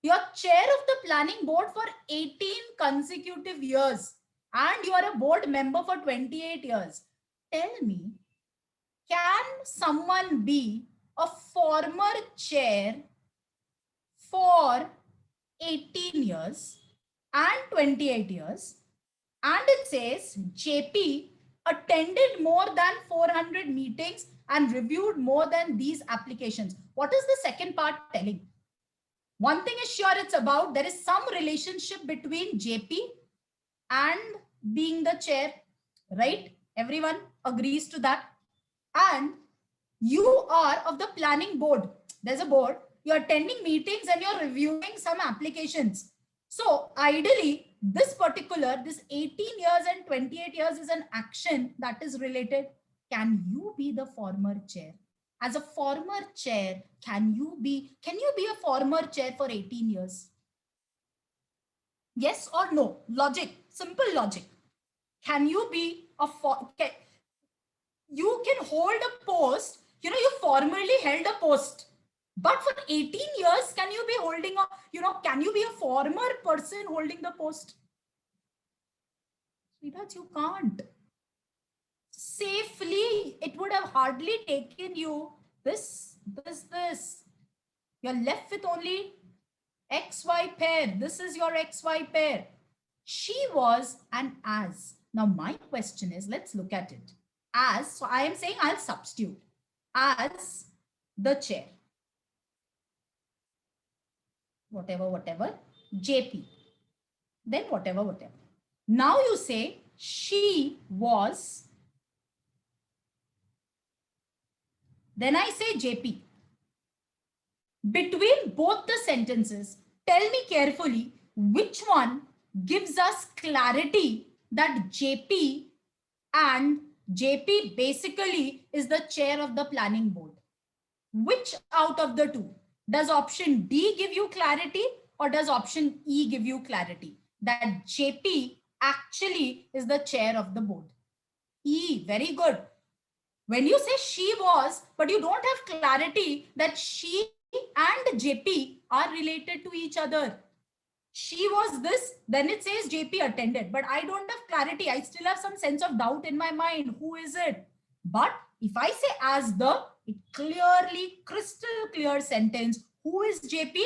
You're chair of the planning board for 18 consecutive years and you are a board member for 28 years. Tell me, can someone be a former chair for 18 years and 28 years? And it says JP attended more than 400 meetings and reviewed more than these applications. What is the second part telling? One thing is sure, it's about there is some relationship between JP and being the chair, right? Everyone agrees to that. And you are of the planning board. There's a board. You're attending meetings and you're reviewing some applications. So ideally, this 18 years and 28 years is an action that is related. Can you be the former chair? As a former chair, can you be a former chair for 18 years? Yes or no? Logic, simple logic. Can you be a you can hold a post, you know, you formerly held a post, but for 18 years, can you be holding a, you know, can you be a former person holding the post? Sweethearts, you can't. Safely, it would have hardly taken you this. You're left with only XY pair. This is your XY pair. She was an as. Now, my question is, let's look at it. As, so I am saying I'll substitute as the chair. Whatever, JP. Then whatever. Now you say she was. Then I say JP. Between both the sentences, tell me carefully which one gives us clarity that JP basically is the chair of the planning board. Which out of the two? Does option D give you clarity or does option E give you clarity that JP actually is the chair of the board? E, very good. When you say she was, but you don't have clarity that she and JP are related to each other. She was this, then it says JP attended, but I don't have clarity. I still have some sense of doubt in my mind. Who is it? But if I say as the, it clearly, crystal clear sentence, who is JP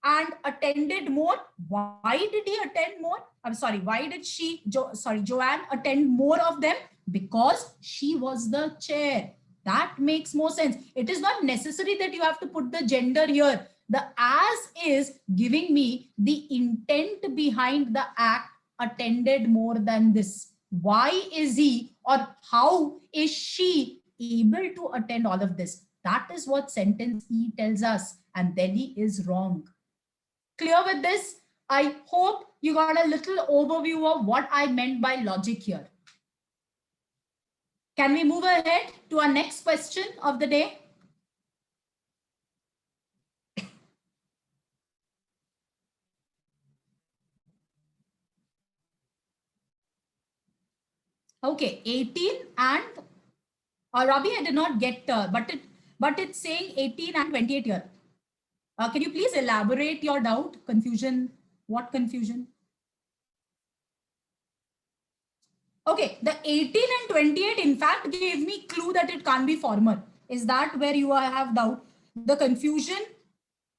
and attended more? Why did he attend more? I'm sorry, why did Joanne attend more of them? Because she was the chair. That makes more sense. It is not necessary that you have to put the gender here. The as is giving me the intent behind the act attended more than this. Why is he or how is she able to attend all of this? That is what sentence E tells us, and Delhi is wrong. Clear with this? I hope you got a little overview of what I meant by logic here. Can we move ahead to our next question of the day? Okay, 18 and Ravi, I did not get, but it's saying 18 and 28 here. Can you please elaborate your doubt, confusion? What confusion? Okay, the 18 and 28 in fact gave me clue that it can't be former. Is that where you have doubt? The confusion.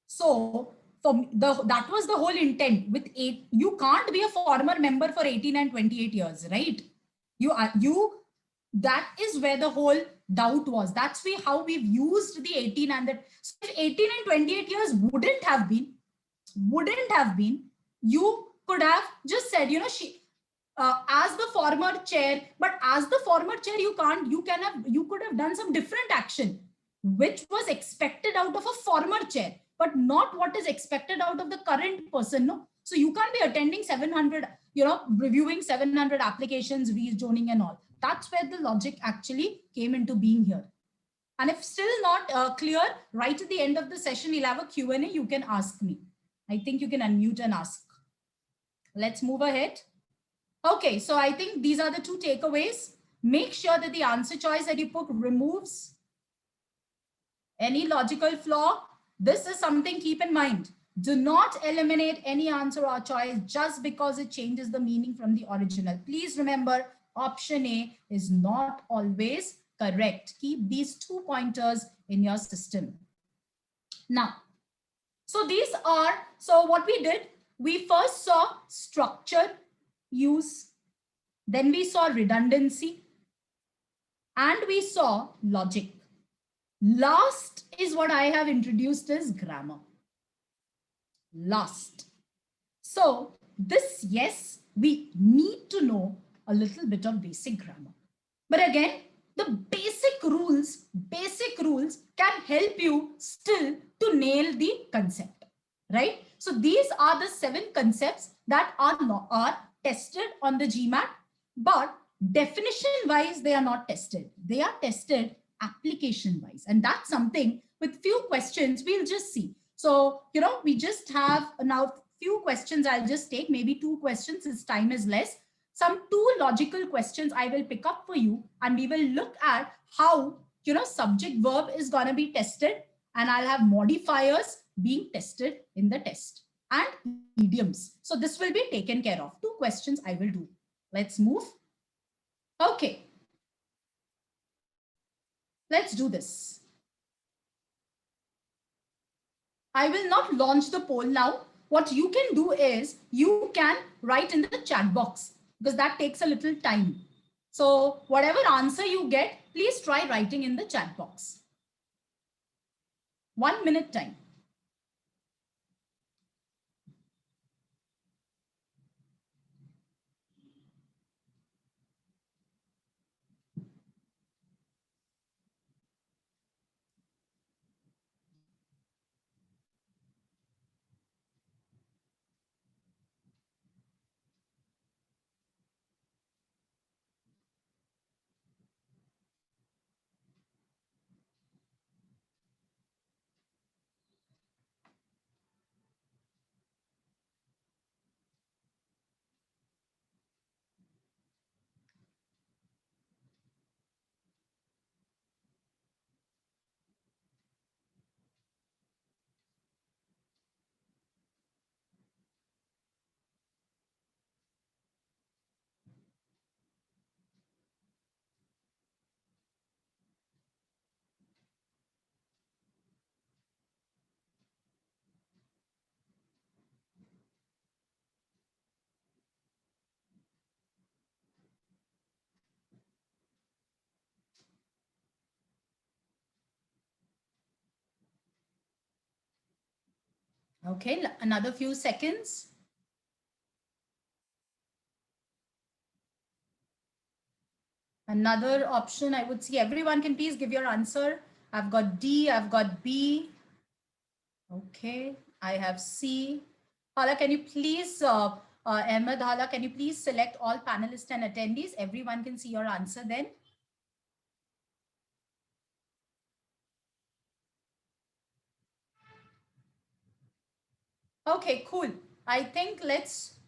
So that was the whole intent with 8. You can't be a former member for 18 and 28 years, right? That is where the whole doubt was. That's how we've used the 18 and the, so if 18 and 28 years wouldn't have been, you could have just said, you know, she, as the former chair, but as the former chair, you could have done some different action, which was expected out of a former chair, but not what is expected out of the current person, no? So you can't be attending 700, you know, reviewing 700 applications, rejoining and all. That's where the logic actually came into being here. And if still not clear, right at the end of the session, we'll have a Q&A. You can ask me. I think you can unmute and ask. Let's move ahead. Okay, so I think these are the two takeaways. Make sure that the answer choice that you put removes any logical flaw. This is something keep in mind. Do not eliminate any answer or choice just because it changes the meaning from the original. Please remember, option A is not always correct. Keep these 2 pointers in your system. Now, so what we did, we first saw structure, use, then we saw redundancy, and we saw logic. Last is what I have introduced as grammar. Last. So this, yes, we need to know a little bit of basic grammar. But again, the basic rules can help you still to nail the concept, right? So these are the 7 concepts that are tested on the GMAT, but definition wise, they are not tested. They are tested application wise. And that's something with few questions we'll just see. So, we just have now few questions I'll just take, maybe 2 questions as time is less. Some 2 logical questions I will pick up for you, and we will look at how, subject verb is going to be tested, and I'll have modifiers being tested in the test and idioms. So this will be taken care of. 2 questions I will do. Let's move. Okay. Let's do this. I will not launch the poll now. What you can do is you can write in the chat box, because that takes a little time. So whatever answer you get, please try writing in the chat box. 1 minute time. Okay, another few seconds. Another option, I would see everyone can please give your answer. I've got D, I've got B. Okay, I have C. Hala, can you please, Ahmed Hala, can you please select all panelists and attendees? Everyone can see your answer then. Okay, cool. I think let's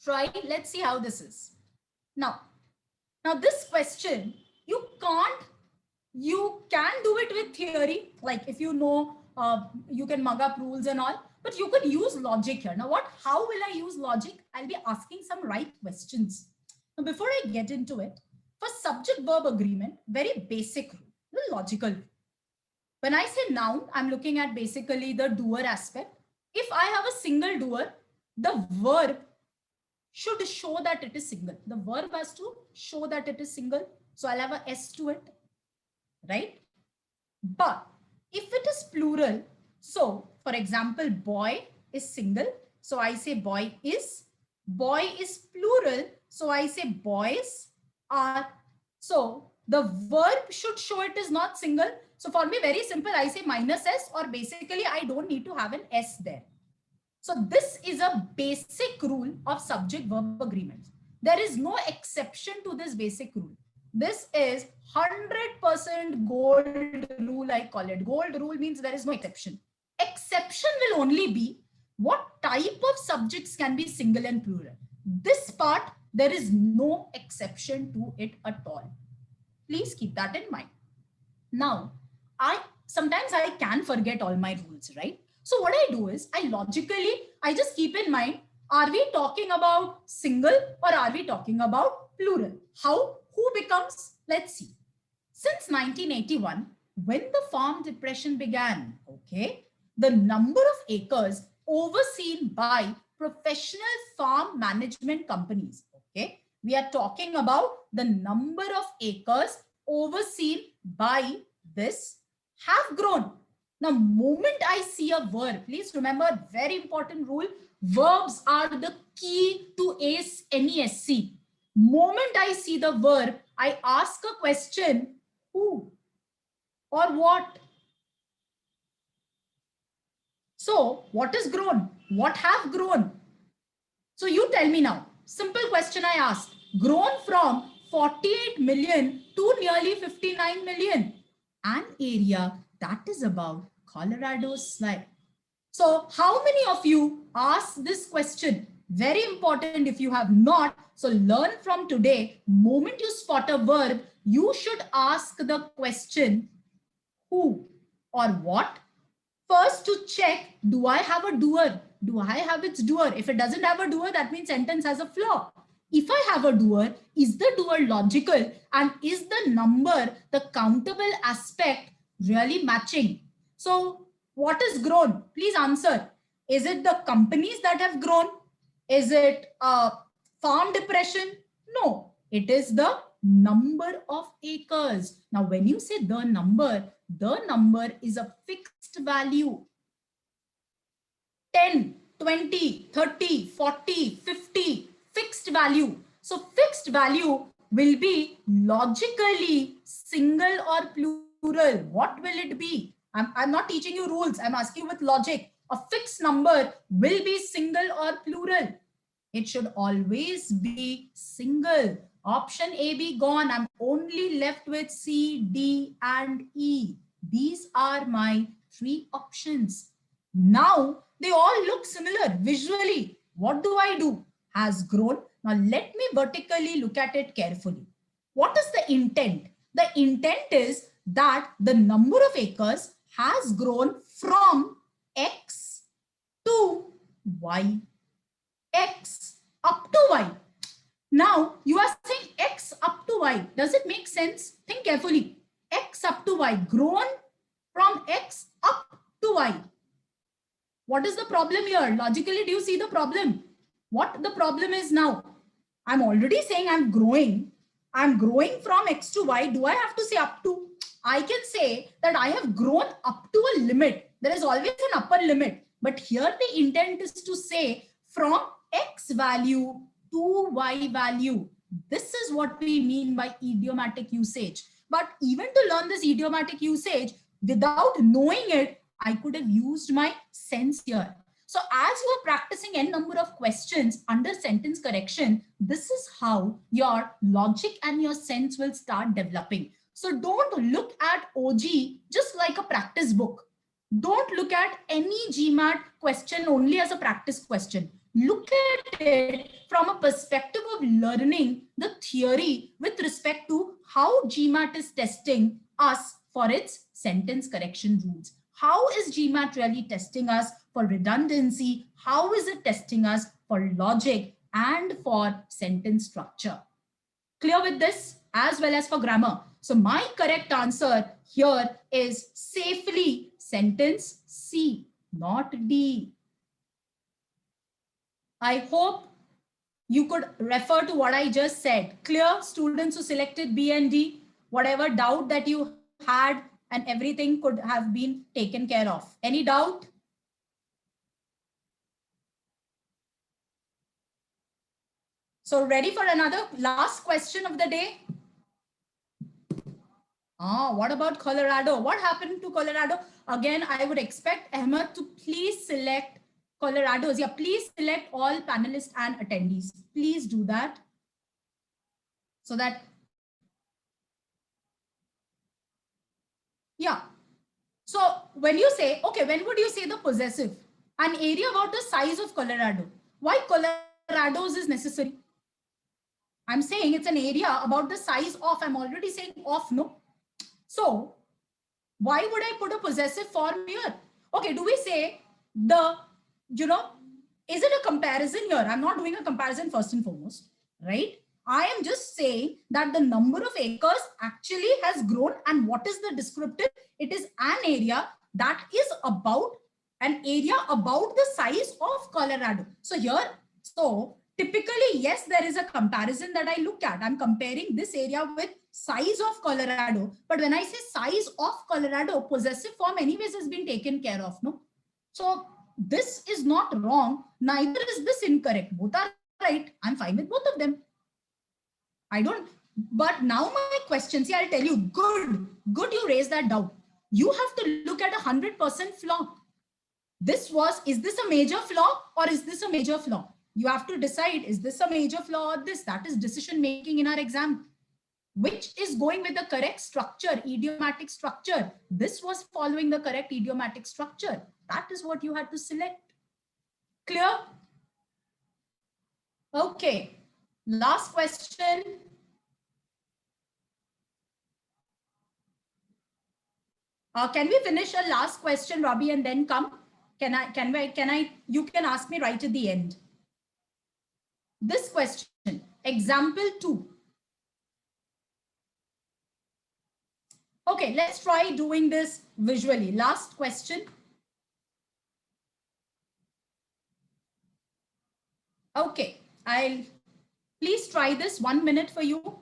try, let's see how this is. Now this question, you can do it with theory, like if you know, you can mug up rules and all, but you could use logic here. Now how will I use logic? I'll be asking some right questions. Now before I get into it, for subject verb agreement, very basic rule, the logical. When I say noun, I'm looking at basically the doer aspect. If I have a single doer, the verb should show that it is single. The verb has to show that it is single. So I'll have a S to it, right? But if it is plural, so for example, boy is single. So I say boy is plural. So I say boys are. So the verb should show it is not single. So for me, very simple, I say minus S, or basically I don't need to have an S there. So this is a basic rule of subject verb agreements. There is no exception to this basic rule. This is 100% gold rule, I call it. Gold rule means there is no exception. Exception will only be what type of subjects can be single and plural. This part, there is no exception to it at all. Please keep that in mind. Now, sometimes I can forget all my rules, right? So what I do is I just keep in mind, are we talking about single or are we talking about plural? Who becomes? Let's see. Since 1981, when the farm depression began, okay, the number of acres overseen by professional farm management companies, okay, we are talking about the number of acres overseen by this have grown. Now, moment I see a verb, please remember, very important rule, verbs are the key to any SC. Moment I see the verb, I ask a question, who or what? So, what is grown? What have grown? So, you tell me now. Simple question I asked. Grown from 48 million to nearly 59 million. An area that is about Colorado's size. So how many of you asked this question? Very important if you have not. So learn from today. Moment you spot a verb, you should ask the question who or what. First to check, do I have a doer? Do I have its doer? If it doesn't have a doer, that means sentence has a flaw. If I have a doer, is the doer logical? And is the number, the countable aspect really matching? So what is grown? Please answer. Is it the companies that have grown? Is it farm depression? No, it is the number of acres. Now, when you say the number is a fixed value. 10, 20, 30, 40, 50, fixed value. So fixed value will be logically single or plural. What will it be? I'm not teaching you rules. I'm asking with logic. A fixed number will be single or plural. It should always be single. Option A be gone. I'm only left with C, D, and E. These are my three options. Now they all look similar visually. What do I do? Has grown. Now let me vertically look at it carefully. What is the intent? The intent is that the number of acres has grown from X to Y. X up to Y. Now you are saying X up to Y. Does it make sense? Think carefully. X up to Y, grown from X up to Y. What is the problem here? Logically, do you see the problem? What the problem is now? I'm already saying I'm growing. I'm growing from X to Y. Do I have to say up to? I can say that I have grown up to a limit. There is always an upper limit. But here the intent is to say from X value to Y value. This is what we mean by idiomatic usage. But even to learn this idiomatic usage, without knowing it, I could have used my sense here. So as you are practicing n number of questions under sentence correction, this is how your logic and your sense will start developing. So don't look at OG just like a practice book. Don't look at any GMAT question only as a practice question. Look at it from a perspective of learning the theory with respect to how GMAT is testing us for its sentence correction rules. How is GMAT really testing us for redundancy? How is it testing us for logic and for sentence structure? Clear with this as well as for grammar? So my correct answer here is safely sentence C, not D. I hope you could refer to what I just said. Clear, students who selected B and D, whatever doubt that you had and everything could have been taken care of. Any doubt? So ready for another last question of the day? What about Colorado? What happened to Colorado? Again, I would expect Ahmed to please select Colorado's. Yeah, please select all panelists and attendees. Please do that. So that, yeah. So when you say, okay, when would you say the possessive? An area about the size of Colorado. Why Colorado's is necessary? I'm saying it's an area about the size of, I'm already saying of, no? So why would I put a possessive form here? Okay, do we say the, is it a comparison here? I'm not doing a comparison first and foremost, right? I am just saying that the number of acres actually has grown. And what is the descriptive? It is an area that is about the size of Colorado. So here, so typically, yes, there is a comparison that I look at. I'm comparing this area with size of Colorado. But when I say size of Colorado, possessive form anyways has been taken care of, no? So this is not wrong. Neither is this incorrect. Both are right. I'm fine with both of them. But now my question, see, I'll tell you, good you raised that doubt. You have to look at 100% flaw. Is this a major flaw or is this a major flaw? You have to decide, is this a major flaw or this? That is decision making in our exam. Which is going with the correct structure, idiomatic structure. This was following the correct idiomatic structure. That is what you had to select. Clear? Okay. Last question. Can we finish a last question, Robbie, and then come? You can ask me right at the end. This question, example 2. Okay, let's try doing this visually. Last question. Okay, I'll please try this 1 minute for you.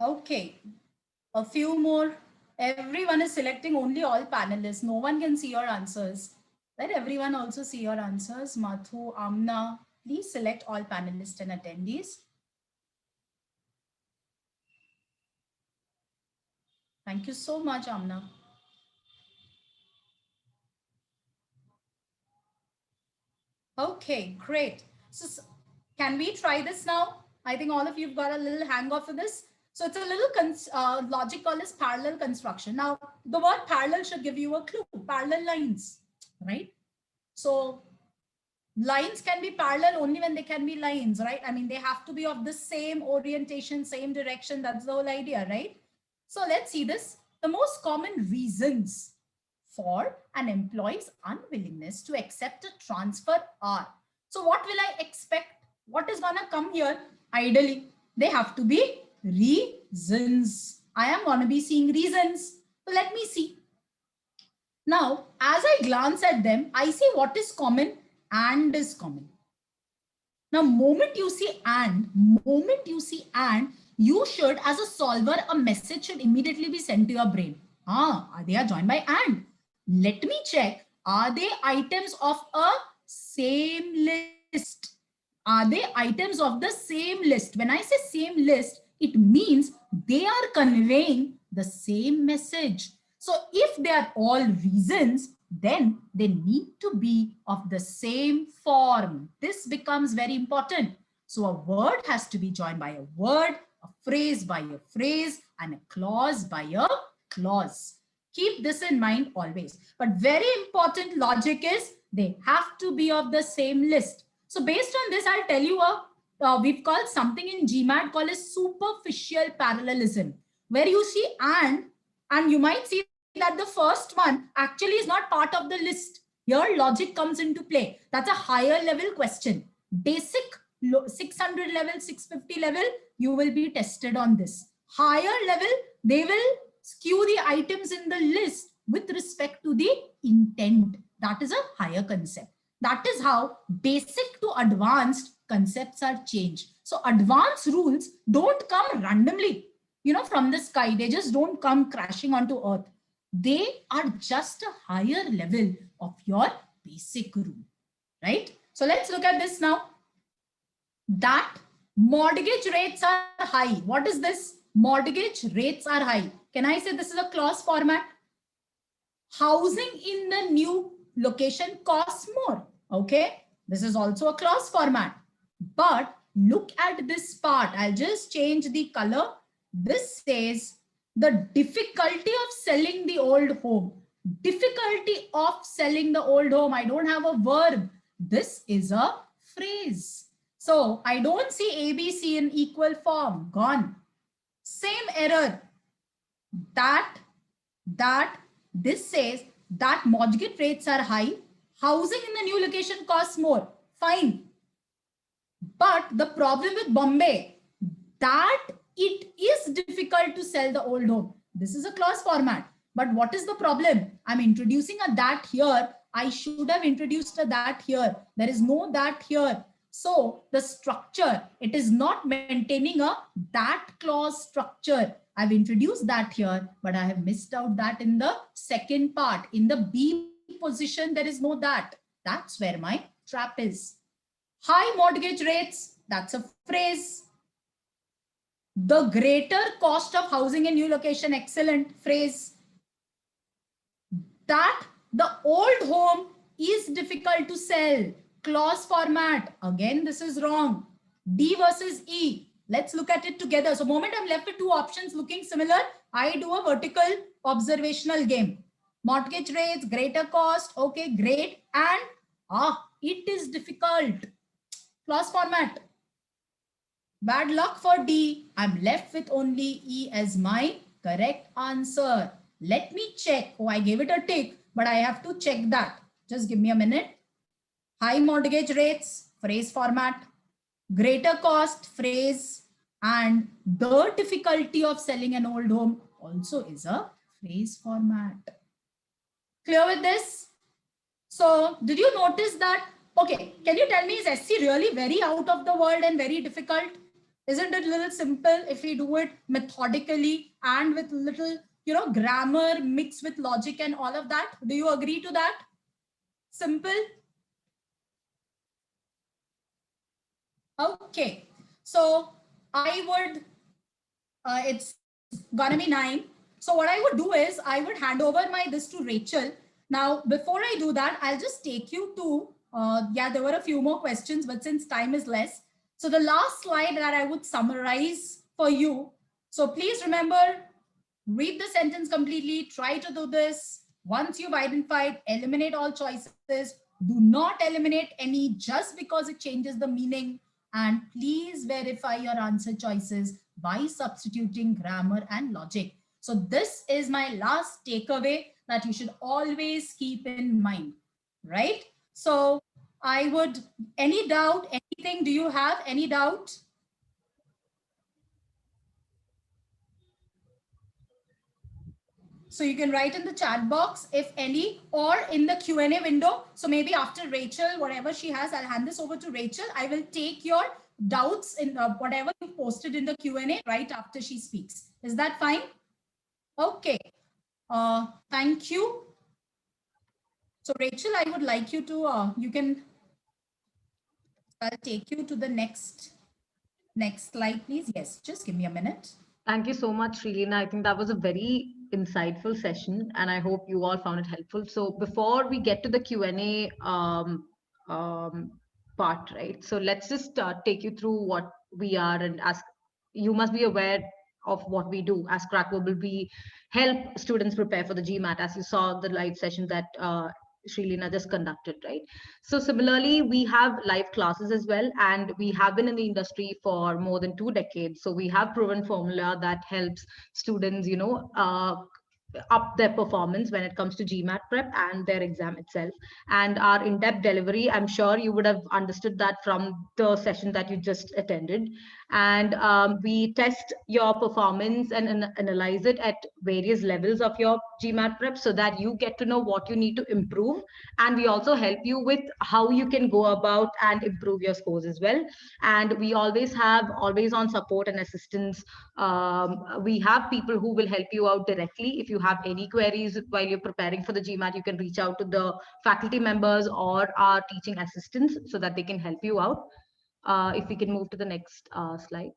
Okay, a few more. Everyone is selecting only all panelists. No one can see your answers. Let everyone also see your answers. Mathu, Amna, please select all panelists and attendees. Thank you so much, Amna. Okay, great. So can we try this now? I think all of you've got a little hang of this. So it's a little logic called as parallel construction. Now, the word parallel should give you a clue. Parallel lines, right? So lines can be parallel only when they can be lines, right? I mean, they have to be of the same orientation, same direction. That's the whole idea, right? So let's see this. The most common reasons for an employee's unwillingness to accept a transfer are. So what will I expect? What is gonna come here? Ideally, they have to be reasons. I am gonna be seeing reasons. So let me see. Now, as I glance at them, I see what is common and is common. Now, moment you see and, you should, as a solver, a message should immediately be sent to your brain. They are joined by and. Let me check. Are they items of a same list? Are they items of the same list? When I say same list, it means they are conveying the same message. So if they are all reasons, then they need to be of the same form. This becomes very important. So a word has to be joined by a word, a phrase by a phrase, and a clause by a clause. Keep this in mind always. But very important logic is they have to be of the same list. So based on this, I'll tell you we've called something in GMAT called as superficial parallelism, where you see and you might see that the first one actually is not part of the list. Here logic comes into play. That's a higher level question. Basic 600 level, 650 level, you will be tested on this. Higher level, they will skew the items in the list with respect to the intent. That is a higher concept. That is how basic to advanced concepts are changed. So advanced rules don't come randomly, from the sky. They just don't come crashing onto earth. They are just a higher level of your basic rule, right? So let's look at this now. That mortgage rates are high. What is this? Mortgage rates are high. Can I say this is a clause format? Housing in the new location costs more. Okay, this is also a clause format. But look at this part. I'll just change the color. This says the difficulty of selling the old home. Difficulty of selling the old home. I don't have a verb. This is a phrase. So I don't see ABC in equal form. Gone. Same error. This says that mortgage rates are high. Housing in the new location costs more. Fine. But the problem with Bombay, that it is difficult to sell the old home. This is a clause format. But what is the problem? I'm introducing a that here. I should have introduced a that here. There is no that here. So the structure, it is not maintaining a that clause structure. I've introduced that here, but I have missed out that in the second part. In the B position, there is no that. That's where my trap is. High mortgage rates, that's a phrase. The greater cost of housing in new location, excellent phrase. That the old home is difficult to sell, clause format. Again, this is wrong. D versus E. Let's look at it together. So moment I'm left with two options looking similar, I do a vertical observational game. Mortgage rates, greater cost. Okay, great. And it is difficult. Clause format. Bad luck for D. I'm left with only E as my correct answer. Let me check. Oh, I gave it a tick, but I have to check that. Just give me a minute. High mortgage rates, phrase format. Greater cost, phrase. And the difficulty of selling an old home also is a phrase format. Clear with this? So did you notice that? Okay, can you tell me, is SC really very out of the world and very difficult? Isn't it a little simple if we do it methodically and with little, grammar mixed with logic and all of that? Do you agree to that? Simple? Okay, so I would, it's gonna be 9. So what I would do is I would hand over this to Rachel. Now, before I do that, I'll just take you to, there were a few more questions, but since time is less. So the last slide that I would summarize for you. So please remember, read the sentence completely, try to do this. Once you've identified, eliminate all choices. Do not eliminate any just because it changes the meaning. And please verify your answer choices by substituting grammar and logic. So this is my last takeaway that you should always keep in mind, right? So I would, any doubt, anything, do you have any doubt? So you can write in the chat box if any, or in the Q&A window. So maybe after Rachel, whatever she has, I'll hand this over to Rachel. I will take your doubts in whatever you posted in the Q&A right after she speaks. Is that fine? Okay. Thank you. So Rachel, I would like you to, I'll take you to the next slide, please. Yes, just give me a minute. Thank you so much, Shreeleena. I think that was a very insightful session, and I hope you all found it helpful. So before we get to the Q&A part, right? So let's just take you through what we are and ask. You must be aware of what we do. As Crack Verbal, we help students prepare for the GMAT, as you saw the live session that Shreeleena just conducted, right? So similarly, we have live classes as well, and we have been in the industry for more than 2 decades. So we have proven formula that helps students, up their performance when it comes to GMAT prep and their exam itself. And our in-depth delivery, I'm sure you would have understood that from the session that you just attended. And we test your performance and analyze it at various levels of your GMAT prep so that you get to know what you need to improve. And we also help you with how you can go about and improve your scores as well. And we always have always on support and assistance. We have people who will help you out directly. If you have any queries while you're preparing for the GMAT, you can reach out to the faculty members or our teaching assistants so that they can help you out. If we can move to the next slide.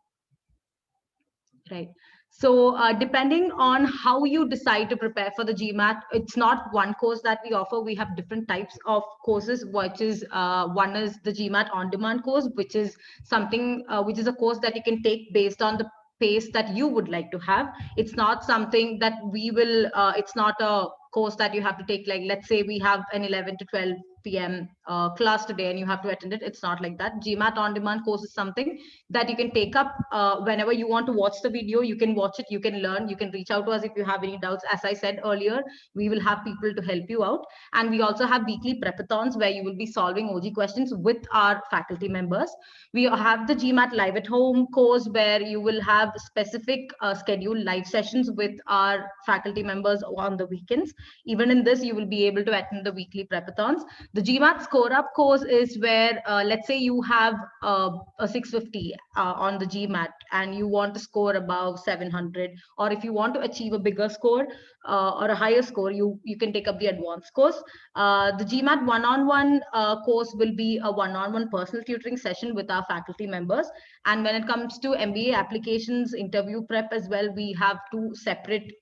Right. So depending on how you decide to prepare for the GMAT, it's not one course that we offer. We have different types of courses, which is one is the GMAT on-demand course, which is something which is a course that you can take based on the pace that you would like to have. It's not something that we will, it's not a course that you have to take, like, let's say we have an 11 to 12 p.m. Class today and you have to attend it. It's not like that. GMAT on-demand course is something that you can take up whenever you want to watch the video. You can watch it, you can learn, you can reach out to us if you have any doubts. As I said earlier, we will have people to help you out. And we also have weekly prepathons where you will be solving OG questions with our faculty members. We have the GMAT Live at Home course where you will have specific scheduled live sessions with our faculty members on the weekends. Even in this, you will be able to attend the weekly prepathons. The GMAT Score Up course is where, let's say you have a 650 on the GMAT and you want to score above 700, or if you want to achieve a bigger score or a higher score, you can take up the advanced course. The GMAT one-on-one course will be a one-on-one personal tutoring session with our faculty members. And when it comes to MBA applications, interview prep as well, we have two separate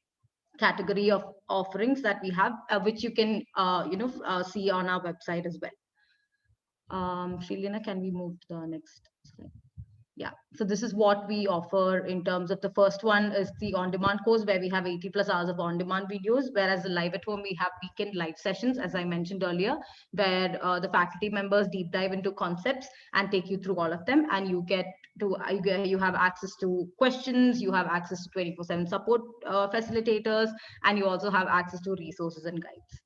category of offerings that we have, which you can see on our website as well. Shreeleena, can we move to the next slide? Yeah, so this is what we offer in terms of the first one is the on-demand course where we have 80 plus hours of on-demand videos, whereas the live at home, we have weekend live sessions, as I mentioned earlier, where the faculty members deep dive into concepts and take you through all of them. And you get to, you have access to questions, you have access to 24/7 support facilitators, and you also have access to resources and guides.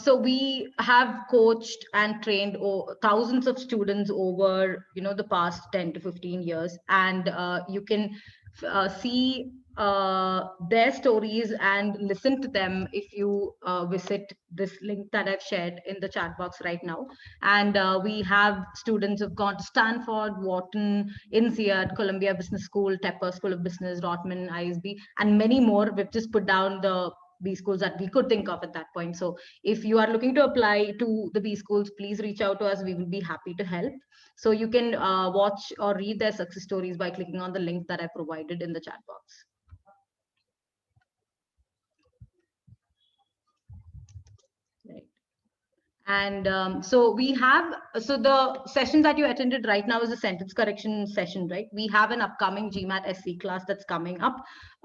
So we have coached and trained thousands of students over, the past 10 to 15 years, and you can see their stories and listen to them if you visit this link that I've shared in the chat box right now. And we have students who've gone to Stanford, Wharton, INSEAD, Columbia Business School, Tepper School of Business, Rotman, ISB, and many more. We've just put down the B schools that we could think of at that point. So if you are looking to apply to the B schools, please reach out to us. We will be happy to help. So you can watch or read their success stories by clicking on the link that I provided in the chat box. Right. And so we have, so the session that you attended right now is a sentence correction session, right? We have an upcoming GMAT SC class that's coming up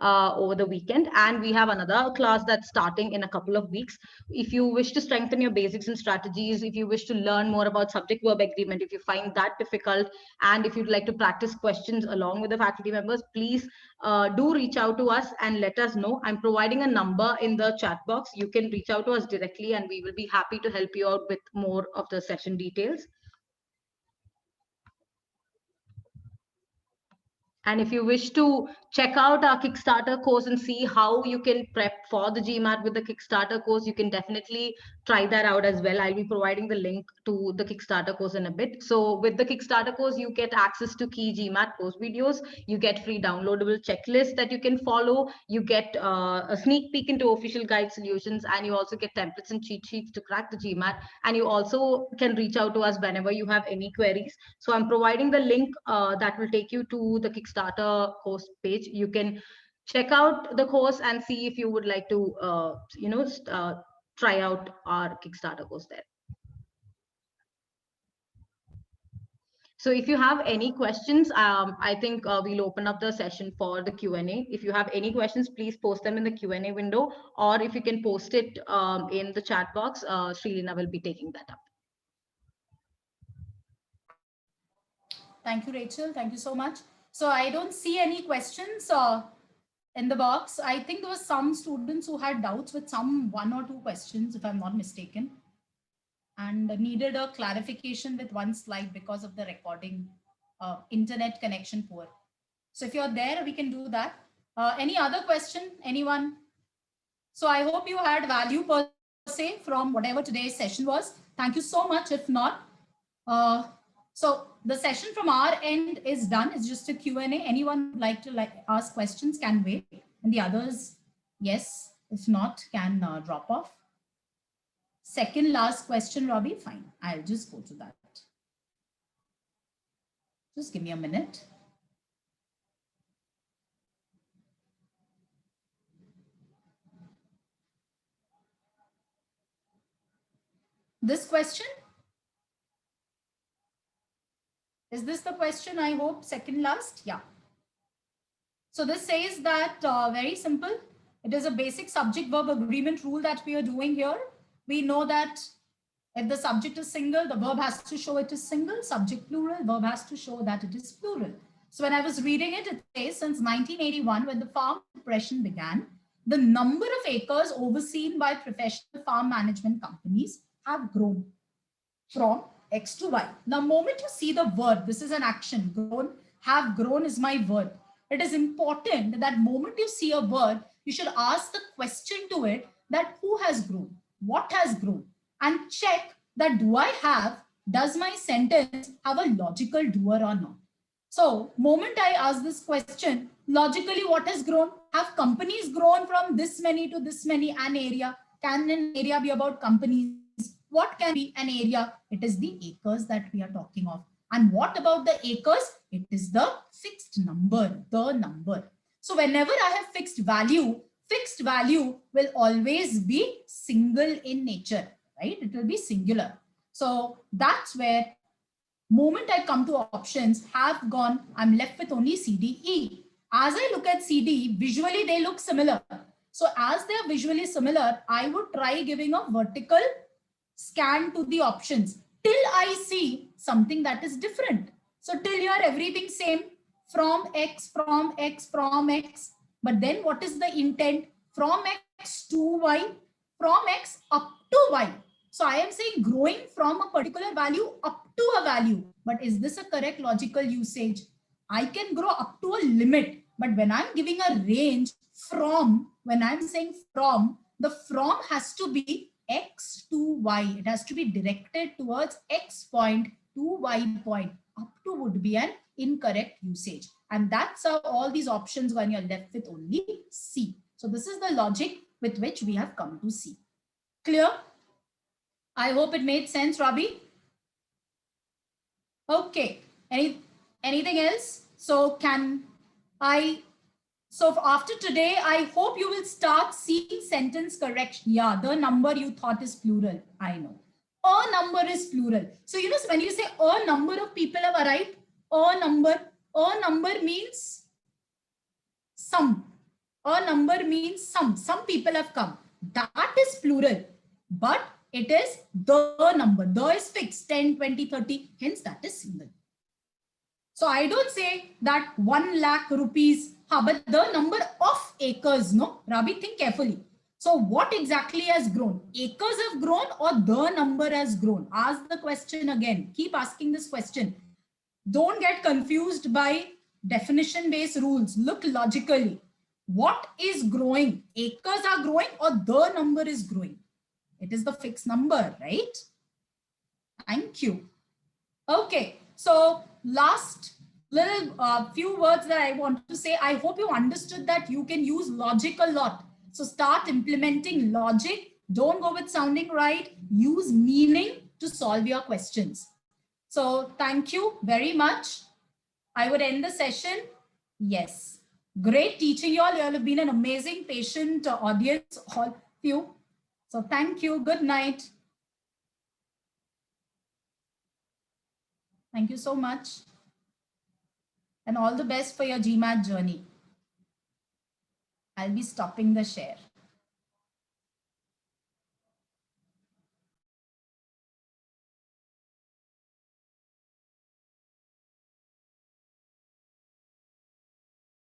over the weekend. And we have another class that's starting in a couple of weeks. If you wish to strengthen your basics and strategies, if you wish to learn more about subject verb agreement, if you find that difficult, and if you'd like to practice questions along with the faculty members, please do reach out to us and let us know. I'm providing a number in the chat box. You can reach out to us directly and we will be happy to help you out with more of the session details. And if you wish to check out our Kickstarter course and see how you can prep for the GMAT with the Kickstarter course, you can definitely try that out as well. I'll be providing the link to the Kickstarter course in a bit. So with the Kickstarter course, you get access to key GMAT course videos. You get free downloadable checklists that you can follow. You get a sneak peek into official guide solutions, and you also get templates and cheat sheets to crack the GMAT. And you also can reach out to us whenever you have any queries. So I'm providing the link that will take you to the Kickstarter course page. You can check out the course and see if you would like to, try out our Kickstarter course there. So if you have any questions, I think we'll open up the session for the Q&A. If you have any questions, please post them in the Q&A window, or if you can post it in the chat box, Shreeleena will be taking that up. Thank you, Rachel. Thank you so much. So I don't see any questions in the box. I think there were some students who had doubts with one or two questions, if I'm not mistaken, and needed a clarification with one slide because of the recording internet connection poor. So if you're there, we can do that. Any other question, anyone? So I hope you had value per se from whatever today's session was. Thank you so much. If not, so the session from our end is done. It's just a Q&A. Anyone would like to ask questions can wait, and the others, yes. If not, can drop off. Second last question, Robbie. Fine. I'll just go to that. Just give me a minute. This question? Is this the question? I hope second last. Yeah. So this says that very simple. It is a basic subject verb agreement rule that we are doing here. We know that if the subject is single, the verb has to show it is single. Subject plural, verb has to show that it is plural. So when I was reading it, it says since 1981, when the farm depression began, the number of acres overseen by professional farm management companies have grown from X to Y. Now, moment you see the verb, this is an action, grown, have grown is my verb. It is important that moment you see a verb, you should ask the question to it that who has grown, what has grown, and check that do I have, does my sentence have a logical doer or not? So, moment I ask this question, logically what has grown? Have companies grown from this many to this many an area? Can an area be about companies? What can be an area? It is the acres that we are talking of. And what about the acres? It is the fixed number, the number. So whenever I have fixed value will always be single in nature, right? It will be singular. So that's where moment I come to options, have gone, I'm left with only C, D, E. As I look at C, D, visually they look similar. So as they are visually similar, I would try giving a vertical scan to the options till I see something that is different. So till here, everything same from X, from X, from X. But then what is the intent? From X to Y, from X up to Y. So I am saying growing from a particular value up to a value. But is this a correct logical usage? I can grow up to a limit. But when I'm giving a range from, when I'm saying from, the from has to be X to Y. It has to be directed towards X point to Y point. Up to would be an incorrect usage. And that's how all these options when you're left with only C. So this is the logic with which we have come to C. Clear? I hope it made sense, Robbie. Okay. Anything else? So after today, I hope you will start seeing sentence correction. Yeah, the number you thought is plural. I know. A number is plural. So, when you say a number of people have arrived, a number means some. A number means some. Some people have come. That is plural. But it is the number. The is fixed, 10, 20, 30. Hence, that is single. So I don't say that 1 lakh rupees, but the number of acres, no? Rabi, think carefully. So what exactly has grown? Acres have grown or the number has grown? Ask the question again. Keep asking this question. Don't get confused by definition-based rules. Look logically. What is growing? Acres are growing or the number is growing? It is the fixed number, right? Thank you. Okay, so last little few words that I want to say. I hope you understood that you can use logic a lot. So start implementing logic. Don't go with sounding right. Use meaning to solve your questions. So thank you very much. I would end the session. Yes. Great teaching you all. You all have been an amazing patient audience, all of you. So thank you. Good night. Thank you so much. And all the best for your GMAT journey. I'll be stopping the share.